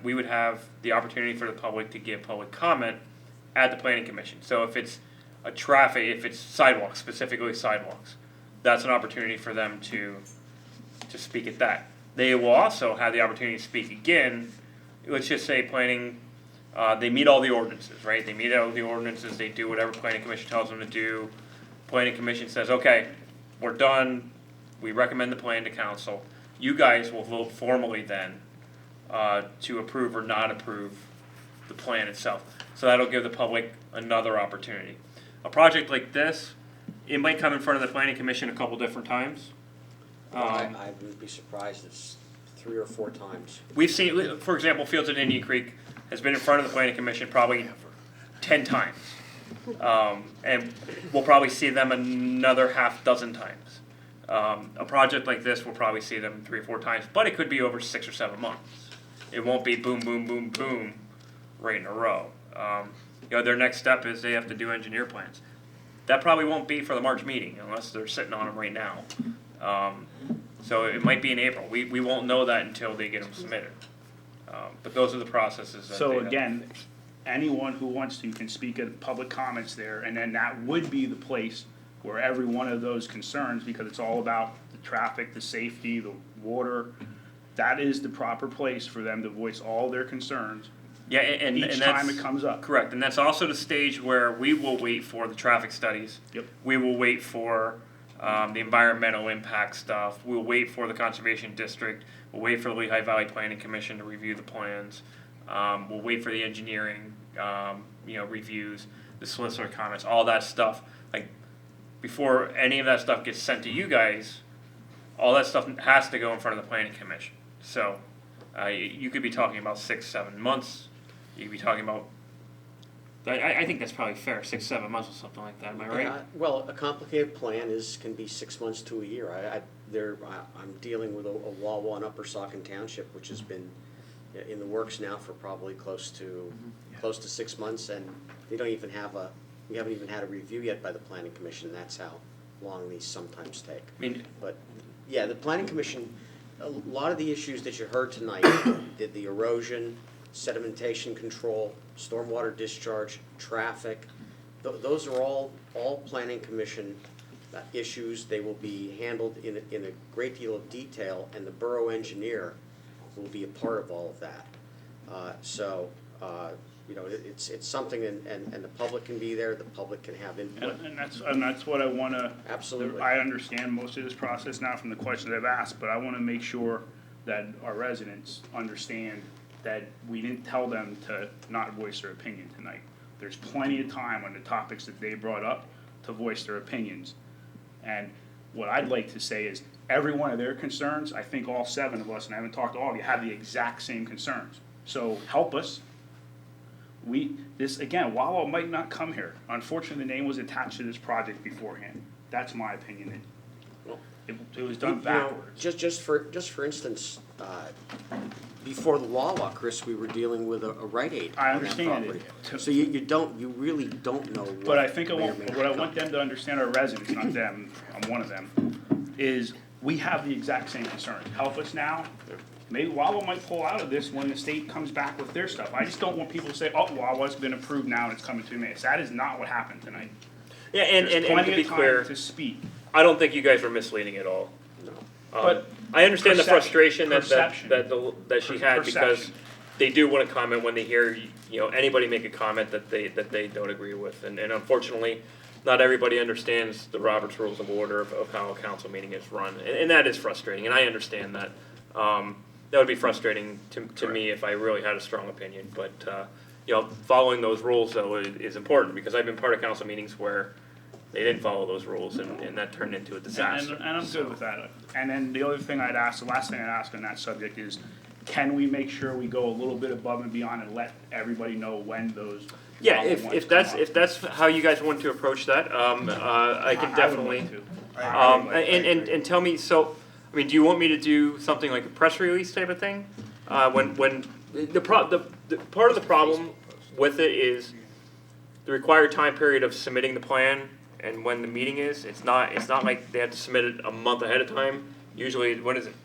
the opportunity for the public to give public comment at the planning commission. So if it's if it's sidewalks, specifically sidewalks, that's an opportunity for them to speak at that. They will also have the opportunity to speak again. Let's just say planning, they meet all the ordinances, right? They meet all the ordinances, they do whatever planning commission tells them to do. Planning commission says, okay, we're done, we recommend the plan to council. You guys will vote formally then to approve or not approve the plan itself. So that'll give the public another opportunity. A project like this, it might come in front of the planning commission a couple different times. I would be surprised if it's 3 or 4 times. We've seen, for example, Fields at Indian Creek has been in front of the planning commission probably 10 times. And we'll probably see them another half dozen times. A project like this, we'll probably see them 3 or 4 times, but it could be over 6 or 7 months. It won't be boom, boom, boom, boom, right in a row. You know, their next step is they have to do engineer plans. That probably won't be for the March meeting unless they're sitting on them right now. So it might be in April. We won't know that until they get them submitted. But those are the processes that So they have. again, anyone who wants to can speak at public comments there, and then that would be the place where every one of those concerns, because it's all about the traffic, the safety, the water, that is the proper place for them to voice all their concerns Yeah, and each that's time it comes up. correct. And that's also the stage where we will wait for the traffic studies. Yep. We will wait for the environmental impact stuff. We'll wait for the conservation district. We'll wait for the Lehigh Valley Planning Commission to review the plans. We'll wait for the engineering, reviews, the solicitor comments, all that stuff. Like, before any of that stuff gets sent to you guys, all that stuff has to go in front of the planning commission. So, you could be talking about 6, 7 months. You could be talking about, I think that's probably fair, 6, 7 months or something like that, am I right? Well, a complicated plan can be 6 months to a year. I'm dealing with a Wawa in Upper Saucon Township, which has been in the works now for probably close to 6 months, and we haven't even had a review yet by the planning commission. That's how long these sometimes take. I mean, But, yeah, the planning commission, a lot of the issues that you heard tonight, the erosion, sedimentation control, stormwater discharge, traffic, those are all planning commission issues. They will be handled in a great deal of detail, and the borough engineer will be a part of all of that. It's something, and the public can be there, the public can have input. And that's what I wanna. Absolutely. I understand most of this process now from the questions I've asked, but I wanna make sure that our residents understand that we didn't tell them to not voice their opinion tonight. There's plenty of time on the topics that they brought up to voice their opinions. And what I'd like to say is, every one of their concerns, I think all 7 of us, and I haven't talked to all of you, have the exact same concerns. So help us. Wawa might not come here. Unfortunately, the name was attached to this project beforehand. That's my opinion. It was done backwards. Just for instance, before the Wawa, Chris, we were dealing with a Rite Aid I on that understand property. it. So you really don't know what But I think may or may not what I come. want them to understand, our residents, not them, I'm one of them, is we have the exact same concerns. Help us now. Maybe Wawa might pull out of this when the state comes back with their stuff. I just don't want people to say, oh, Wawa's been approved now and it's coming to me. That is not what happened tonight. yeah, and There's to be plenty of time clear, to speak. I don't think you guys were misleading at all. No. But I understand the perception- frustration perception. that she had because Perception. they do want to comment when they hear, anybody make a comment that they don't agree with. And unfortunately, not everybody understands the Robert's Rules of Order of how a council meeting is run. And that is frustrating, and I understand that. That would be frustrating to me if I really had a strong opinion. But, following those rules, though, is important because I've been part of council meetings where they didn't follow those rules, and that turned into a disaster. And I'm good with that. And then the other thing I'd ask, the last thing I'd ask on that subject is, can we make sure we go a little bit above and beyond and let everybody know when those Yeah, one-on-ones if come that's up? if that's how you guys want to approach that, I can would definitely. like to. I would like to. And tell me, so, I mean, do you want me to do something like a press release type of thing? When the part of the problem with it is the required time period of submitting the plan and when the meeting is. It's not like they have to submit it a month ahead of time. Usually, what is it,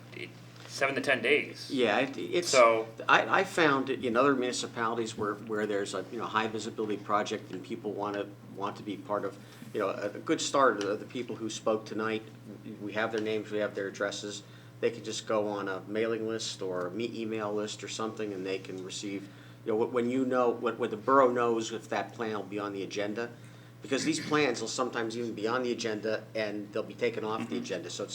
7 to 10 days? Yeah, it's, So- I found it in other municipalities where there's a, high visibility project and people want to be part of, a good start of the people who spoke tonight. We have their names, we have their addresses. They could just go on a mailing list or email list or something and they can receive, when when the borough knows if that plan will be on the agenda. Because these plans will sometimes even be on the agenda and they'll be taken off the agenda. So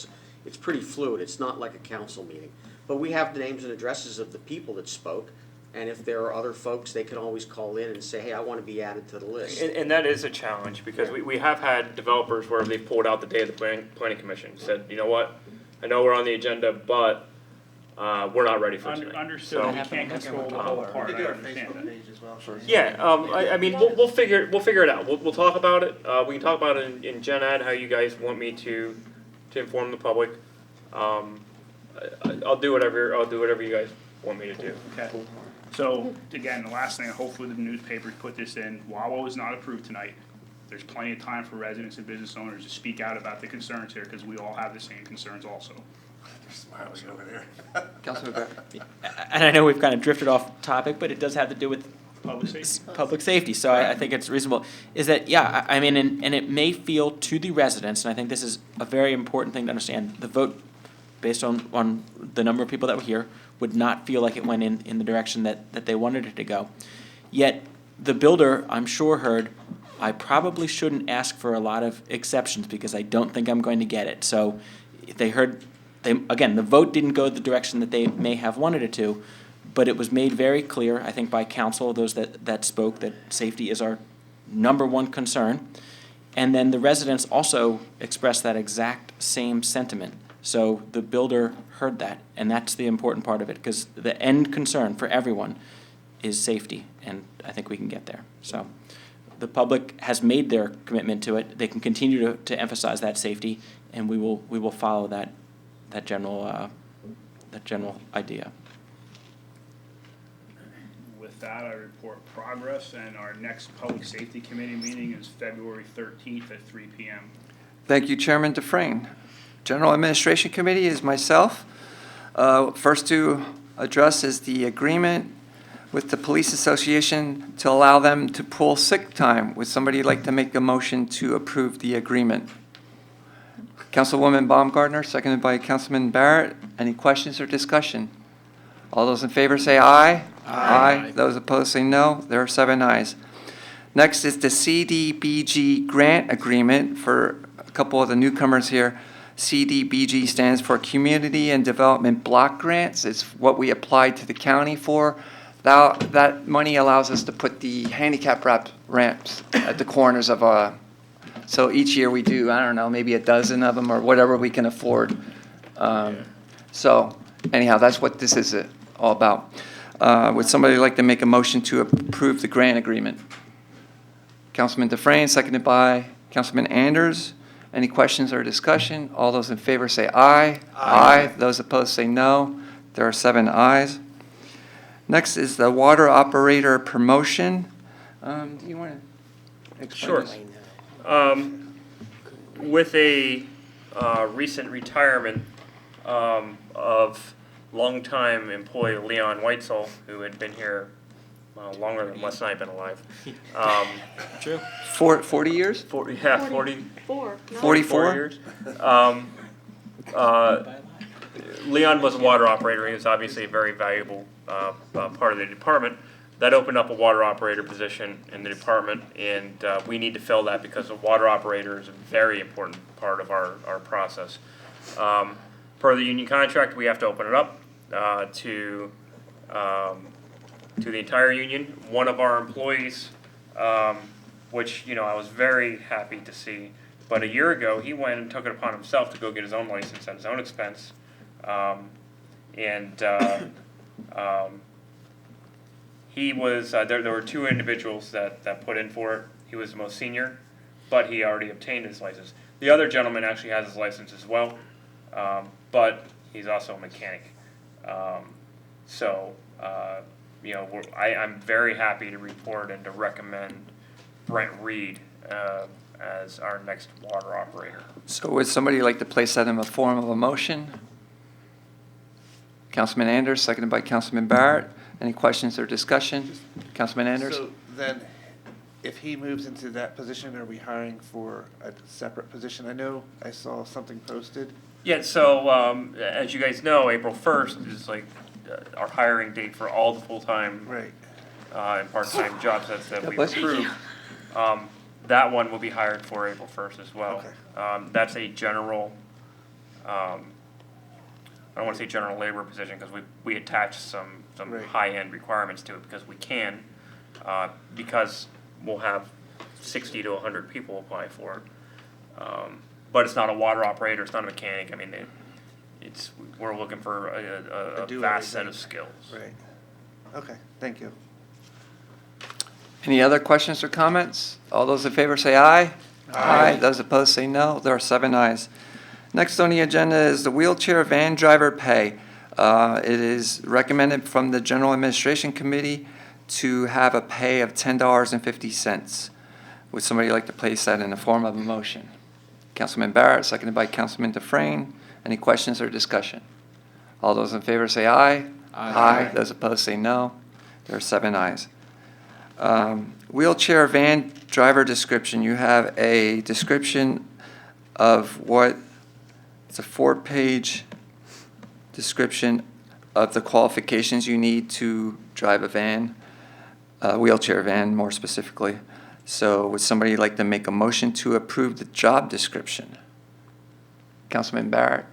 it's pretty fluid. It's not like a council meeting. But we have the names and addresses of the people that spoke. And if there are other folks, they can always call in and say, hey, I want to be added to the list. And that is a challenge, because we have had developers where they've pulled out the day of the planning commission, said, you know what, I know we're on the agenda, but, we're not ready for tonight. Understood, we can't control the whole We part, could I do our understand Facebook that. page as well. Sure. Yeah, I mean, we'll figure it out, we'll talk about it, we can talk about it in Gen Ed, how you guys want me to inform the public. I'll do whatever you guys want me to do. Okay. So, again, the last thing, hopefully the newspapers put this in, Wawa is not approved tonight. There's plenty of time for residents and business owners to speak out about the concerns here, because we all have the same concerns also. They're smiling over there. Councilman Barrett? And I know we've kind of drifted off topic, but it does have to do with Public safety. public safety, so I think it's reasonable, is that, yeah, I mean, and it may feel to the residents, and I think this is a very important thing to understand, the vote, based on the number of people that were here, would not feel like it went in the direction that they wanted it to go. Yet, the builder, I'm sure, heard, I probably shouldn't ask for a lot of exceptions, because I don't think I'm going to get it, so they heard, again, the vote didn't go the direction that they may have wanted it to, but it was made very clear, I think, by council, those that spoke, that safety is our number one concern. And then the residents also expressed that exact same sentiment. So the builder heard that, and that's the important part of it, because the end concern for everyone is safety, and I think we can get there. So the public has made their commitment to it. They can continue to emphasize that safety, and we will follow that general idea. With that, I report progress, and our next Public Safety Committee meeting is February 13th at 3 p.m. Thank you, Chairman Dufresne. General Administration Committee is myself. First to address is the agreement with the Police Association to allow them to pull sick time. Would somebody like to make a motion to approve the agreement? Councilwoman Baumgartner, seconded by Councilman Barrett. Any questions or discussion? All those in favor say aye. Aye. Those opposed say no. There are 7 ayes. Next is the CDBG grant agreement for a couple of the newcomers here. CDBG stands for Community and Development Block Grants. It's what we applied to the county for. That money allows us to put the handicap ramps at the corners of so each year we do, I don't know, maybe a dozen of them or whatever we can afford. So anyhow, that's what this is all about. Would somebody like to make a motion to approve the grant agreement? Councilman Dufresne, seconded by Councilman Anders. Any questions or discussion? All those in favor say aye. Aye. Those opposed say no. There are 7 ayes. Next is the water operator promotion. Do you want to explain Sure. this? With a recent retirement of longtime employee Leon Weitzel, who had been here longer than Wes and I have been alive. True. 40 years? 40, 4. 44? years. Leon was a water operator. He was obviously a very valuable part of the department. That opened up a water operator position in the department, and we need to fill that because a water operator is a very important part of our process. Per the union contract, we have to open it up to the entire union. One of our employees, which I was very happy to see, but a year ago he went and took it upon himself to go get his own license at his own expense, he was there were two individuals that put in for it. He was the most senior, but he already obtained his license. The other gentleman actually has his license as well, but he's also a mechanic. I'm very happy to report and to recommend Brent Reed as our next water operator. So would somebody like to place that in the form of a motion? Councilman Anders, seconded by Councilman Barrett. Any questions or discussion? Councilman Anders? So then, if he moves into that position, are we hiring for a separate position? I know I saw something posted. Yeah, so as you guys know, April 1st is our hiring date for all the full-time Right. and part-time job sets that God we've bless you. approved. That one will be hired for April 1st as well. Okay. That's a general, I don't want to say general labor position because we attach some Right. high-end requirements to it because we can, because we'll have 60 to 100 people apply for it. But it's not a water operator, it's not a mechanic. I mean, we're looking for a Do vast set everything. of skills. Right. Okay, thank you. Any other questions or comments? All those in favor say aye. Aye. Those opposed say no. There are 7 ayes. Next on the agenda is the wheelchair van driver pay. It is recommended from the General Administration Committee to have a pay of $10.50. Would somebody like to place that in the form of a motion? Councilman Barrett, seconded by Councilman Dufresne. Any questions or discussion? All those in favor say aye. Aye. Those opposed say no. There are 7 ayes. Wheelchair van driver description. You have a description of it's a 4-page description of the qualifications you need to drive a van, wheelchair van more specifically. So would somebody like to make a motion to approve the job description? Councilman Barrett,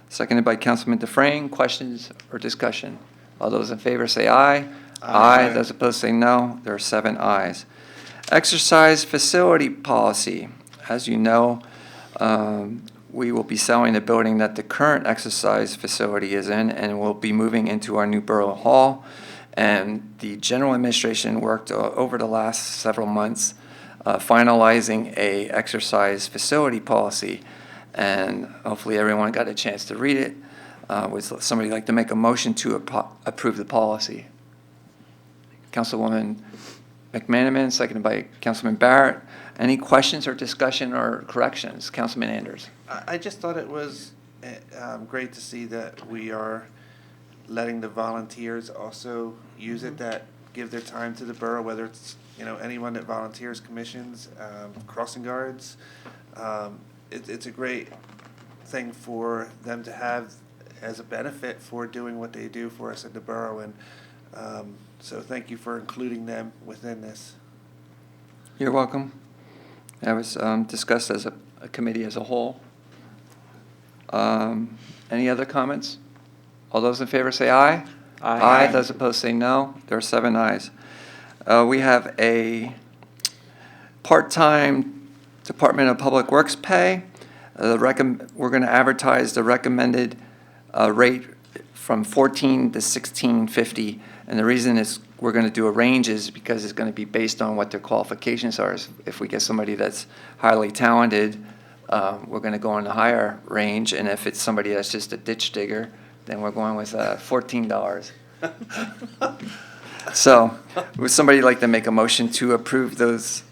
seconded by Councilman Dufresne. Questions or discussion? All those in favor say aye. Aye. Those opposed say no. There are 7 ayes. Exercise facility policy. As you know, we will be selling the building that the current exercise facility is in, and we'll be moving into our new Borough Hall. And the General Administration worked over the last several months finalizing a exercise facility policy, and hopefully everyone got a chance to read it. Would somebody like to make a motion to approve the policy? Councilwoman McManaman, seconded by Councilman Barrett. Any questions or discussion or corrections? Councilman Anders. I just thought it was great to see that we are letting the volunteers also use it, that give their time to the borough, whether it's anyone that volunteers, commissions, crossing guards. It's a great thing for them to have as a benefit for doing what they do for us at the borough, and so thank you for including them within this. You're welcome. That was discussed as a committee as a whole. Any other comments? All those in favor say aye. Aye. Those opposed say no. There are 7 ayes. We have a part-time Department of Public Works pay. We're going to advertise the recommended rate from $14 to $16.50. And the reason is we're going to do a range is because it's going to be based on what their qualifications are. If we get somebody that's highly talented, we're going to go in the higher range. And if it's somebody that's just a ditch digger, then we're going with $14. So would somebody like to make a motion to approve those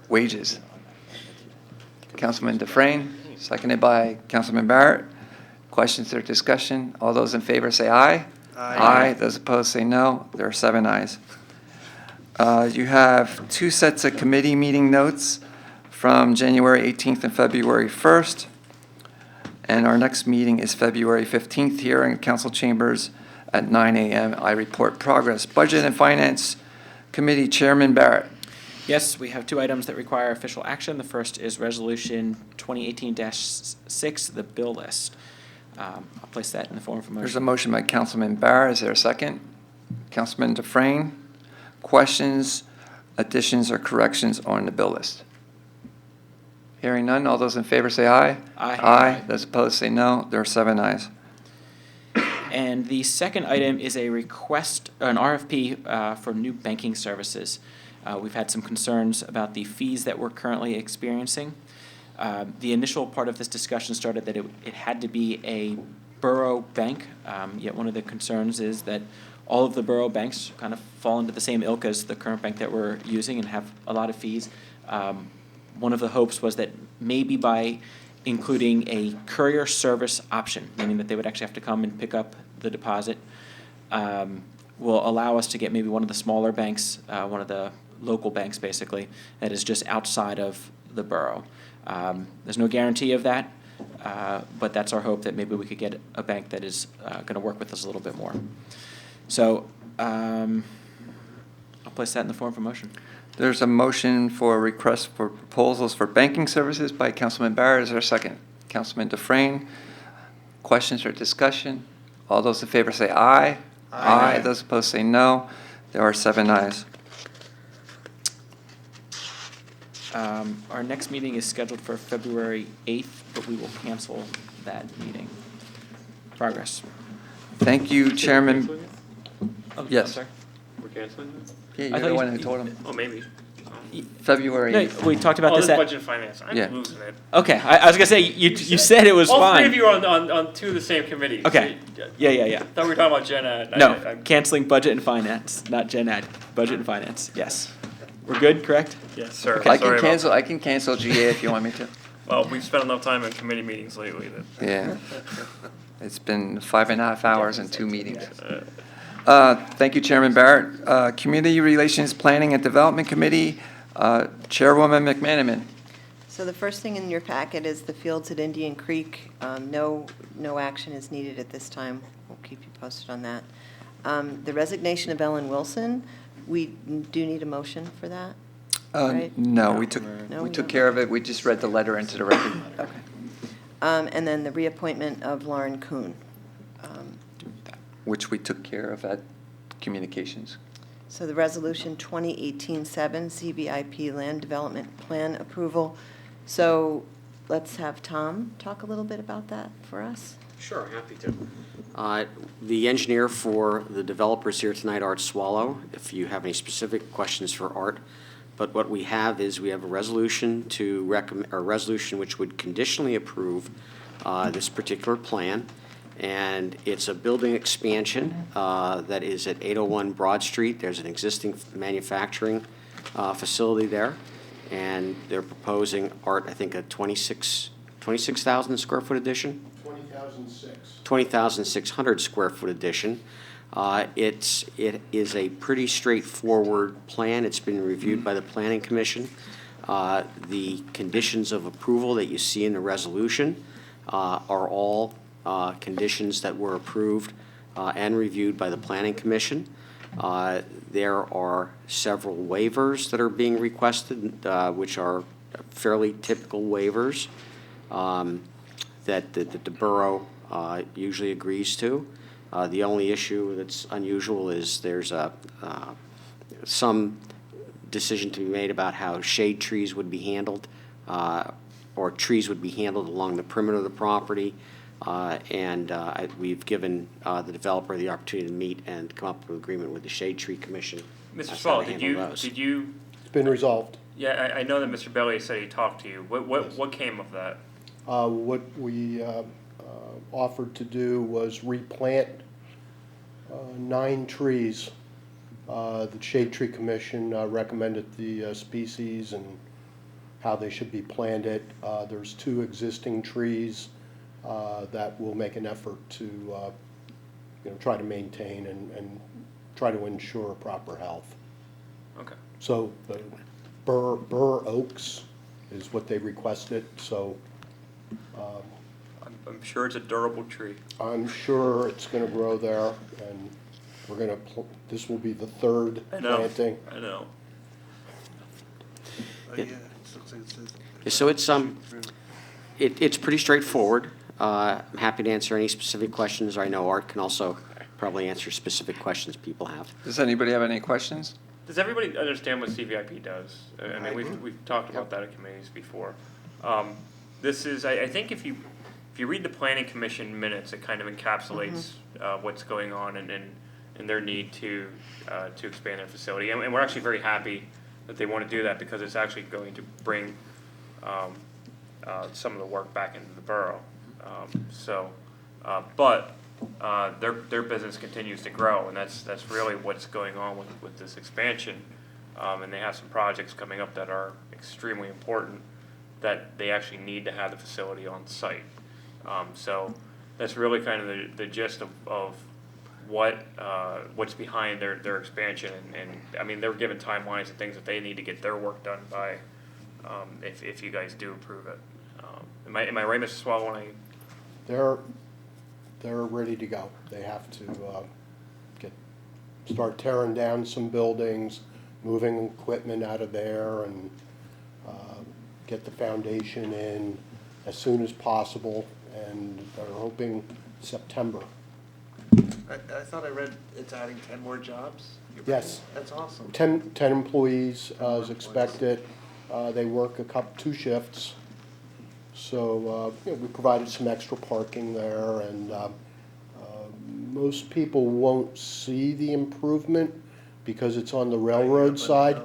wages? Councilman Dufresne, seconded by Councilman Barrett. Questions or discussion? All those in favor say aye. Aye. Those opposed say no. There are 7 ayes. You have 2 sets of committee meeting notes from January 18th and February 1st. And our next meeting is February 15th here in council chambers at 9 a.m. I report progress. Budget and Finance Committee Chairman Barrett. Yes, we have 2 items that require official action. The first is Resolution 2018-6, the bill list. I'll place that in the form of a motion. There's a motion by Councilman Barrett. Is there a second? Councilman Dufresne. Questions, additions, or corrections on the bill list? Hearing none, all those in favor say aye. Aye. Aye. Those opposed say no. There are 7 ayes. And the second item is a request, an RFP for new banking services. We've had some concerns about the fees that we're currently experiencing. The initial part of this discussion started that it had to be a borough bank, yet one of the concerns is that all of the borough banks kind of fall into the same ilk as the current bank that we're using and have a lot of fees. One of the hopes was that maybe by including a courier service option, meaning that they would actually have to come and pick up the deposit, will allow us to get maybe one of the smaller banks, one of the local banks basically, that is just outside of the borough. There's no guarantee of that, but that's our hope, that maybe we could get a bank that is going to work with us a little bit more. So I'll place that in the form of a motion. There's a motion for a request for proposals for banking services by Councilman Barrett. Is there a second? Councilman Dufresne. Questions or discussion? All those in favor say aye. Aye. Those opposed say no. There are 7 ayes. Our next meeting is scheduled for February 8th, but we will cancel that meeting. Progress. Thank you, Chairman. Oh, I'm Yes. sorry. We're canceling this? Yeah, I you're thought the you- one who told him. Oh, maybe. February No, 8th. we talked about Oh, this this at. budget and finance. I'm Yeah. losing it. Okay, I was gonna say, you said it was All fine. three of you are on 2 of the same committees. Okay. Yeah. Thought we were talking about Gen Ed. No, canceling budget and finance, not Gen Ed. Budget and finance, yes. We're good, correct? Yes, sir. I Sorry can about cancel GA if you want me to. Well, we've spent enough time in committee meetings lately that. Yeah. It's been 5.5 hours and 2 meetings. Thank you, Chairman Barrett. Community Relations Planning and Development Committee, Chairwoman McManaman. So the first thing in your packet is the fields at Indian Creek. No action is needed at this time. We'll keep you posted on that. The resignation of Ellen Wilson, we do need a motion for that? Right? No, No. we took No, we don't. care of it. We just read the letter into the record. Okay. And then the reappointment of Lauren Kuhn. Which we took care of at Communications. So the resolution 2018-7, CBIP Land Development Plan Approval. So let's have Tom talk a little bit about that for us. Sure, happy to. The engineer for the developers here tonight, Art Swallow, if you have any specific questions for Art. But what we have is we have a resolution to recommend, or a resolution which would conditionally approve this particular plan. And it's a building expansion that is at 801 Broad Street. There's an existing manufacturing facility there. And they're proposing, Art, I think a 26,000 square foot addition? 20,600 square foot addition. It is a pretty straightforward plan. It's been reviewed by the Planning Commission. The conditions of approval that you see in the resolution are all conditions that were approved and reviewed by the Planning Commission. There are several waivers that are being requested, which are fairly typical waivers that the borough usually agrees to. The only issue that's unusual is there's some decision to be made about how shade trees would be handled, or trees would be handled along the perimeter of the property. We've given the developer the opportunity to meet and come up with an agreement with the Shade Tree Commission. Mr. as to how Swallow, to did handle those. you, It's been resolved. yeah, I know that Mr. Belli said he talked to you. What came of that? What we offered to do was replant 9 trees. The Shade Tree Commission recommended the species and how they should be planted. There's 2 existing trees that will make an effort to try to maintain and try to ensure proper health. Okay. So the Burr Oaks is what they requested, so I'm sure it's a durable tree. I'm sure it's gonna grow there, and we're gonna, this will be the third planting. I know. Oh, yeah, it looks like it says. Yeah, so it's pretty straightforward. I'm happy to answer any specific questions, or I know Art can also probably answer specific questions people have. Does anybody have any questions? Does everybody understand what CVIP does? I mean, we've talked about that at committees before. This is, I think if you read the planning commission minutes, it kind of encapsulates what's going on and their need to expand their facility. And we're actually very happy that they want to do that because it's actually going to bring some of the work back into the borough. But their business continues to grow, and that's really what's going on with this expansion. And they have some projects coming up that are extremely important that they actually need to have the facility on site. So that's really kind of the gist of what's behind their expansion. And I mean, they're given timelines and things that they need to get their work done by if you guys do approve it. Am I right, Mr. Swallow, when I They're ready to go. They have to start tearing down some buildings, moving equipment out of there, and get the foundation in as soon as possible, and they're hoping September. I thought I read it's adding 10 more jobs? Yes. That's awesome. 10 employees is expected. They work 2 shifts. So, we provided some extra parking there, and most people won't see the improvement because it's on the railroad side.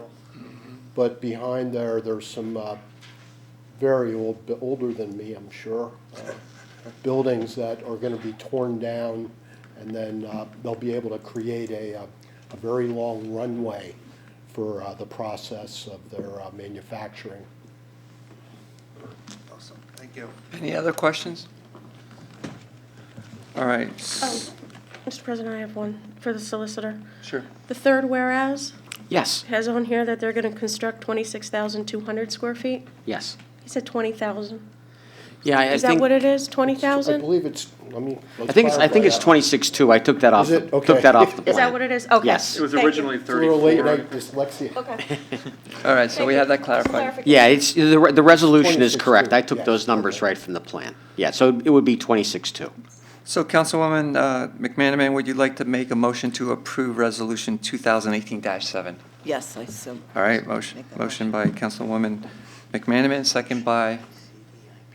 But behind there's some very older than me, I'm sure, buildings that are going to be torn down, and then they'll be able to create a very long runway for the process of their manufacturing. Awesome, thank you. Any other questions? All right. Mr. President, I have one for the solicitor. Sure. The third whereas Yes, has on here that they're going to construct 26,200 square feet. yes. He said 20,000. Yeah, I Is that think, what it is, I 20,000? believe it's, let's I think it's clarify that. 26.2. I took that off, Is it? took Okay. that off the Is that plan. what it is? Okay. Yes. It was Thank you. originally Through a late 34. night dyslexia. Okay. All right, so we have that Just clarified. clarification. Yeah, it's, the resolution is 26.2, correct. I took yes, those numbers okay. right from the plan. Yeah, so it would be 26.2. So Councilwoman McManaman, would you like to make a motion to approve Resolution 2018-7? Yes, I so. All right, motion Make that motion by Councilwoman McManaman, second by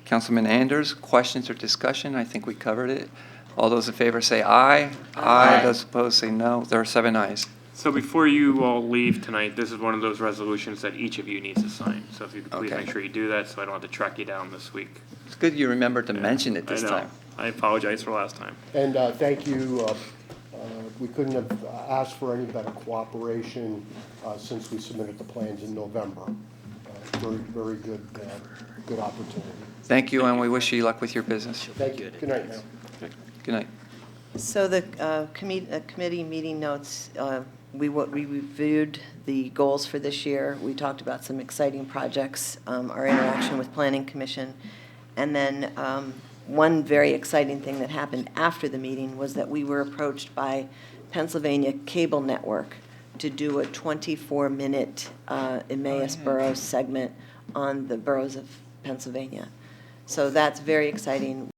Councilman Anders. Questions or discussion? I think we covered it. All those in favor say aye. Aye. Those opposed say no. There are 7 ayes. So before you all leave tonight, this is one of those resolutions that each of you needs to sign. So if you could please Okay. make sure you do that, so I don't have to track you down this week. It's good you remembered to mention it this I know. time. I apologize for last time. And thank you. We couldn't have asked for any better cooperation since we submitted the plans in November. Very, very good, good opportunity. Thank you, and we wish you luck with your business. Thank you. Good night now. Good night. So the committee meeting notes, we reviewed the goals for this year. We talked about some exciting projects, our interaction with Planning Commission. And then one very exciting thing that happened after the meeting was that we were approached by Pennsylvania Cable Network to do a 24-minute Emmaus Borough segment on the boroughs of Pennsylvania. So that's very exciting.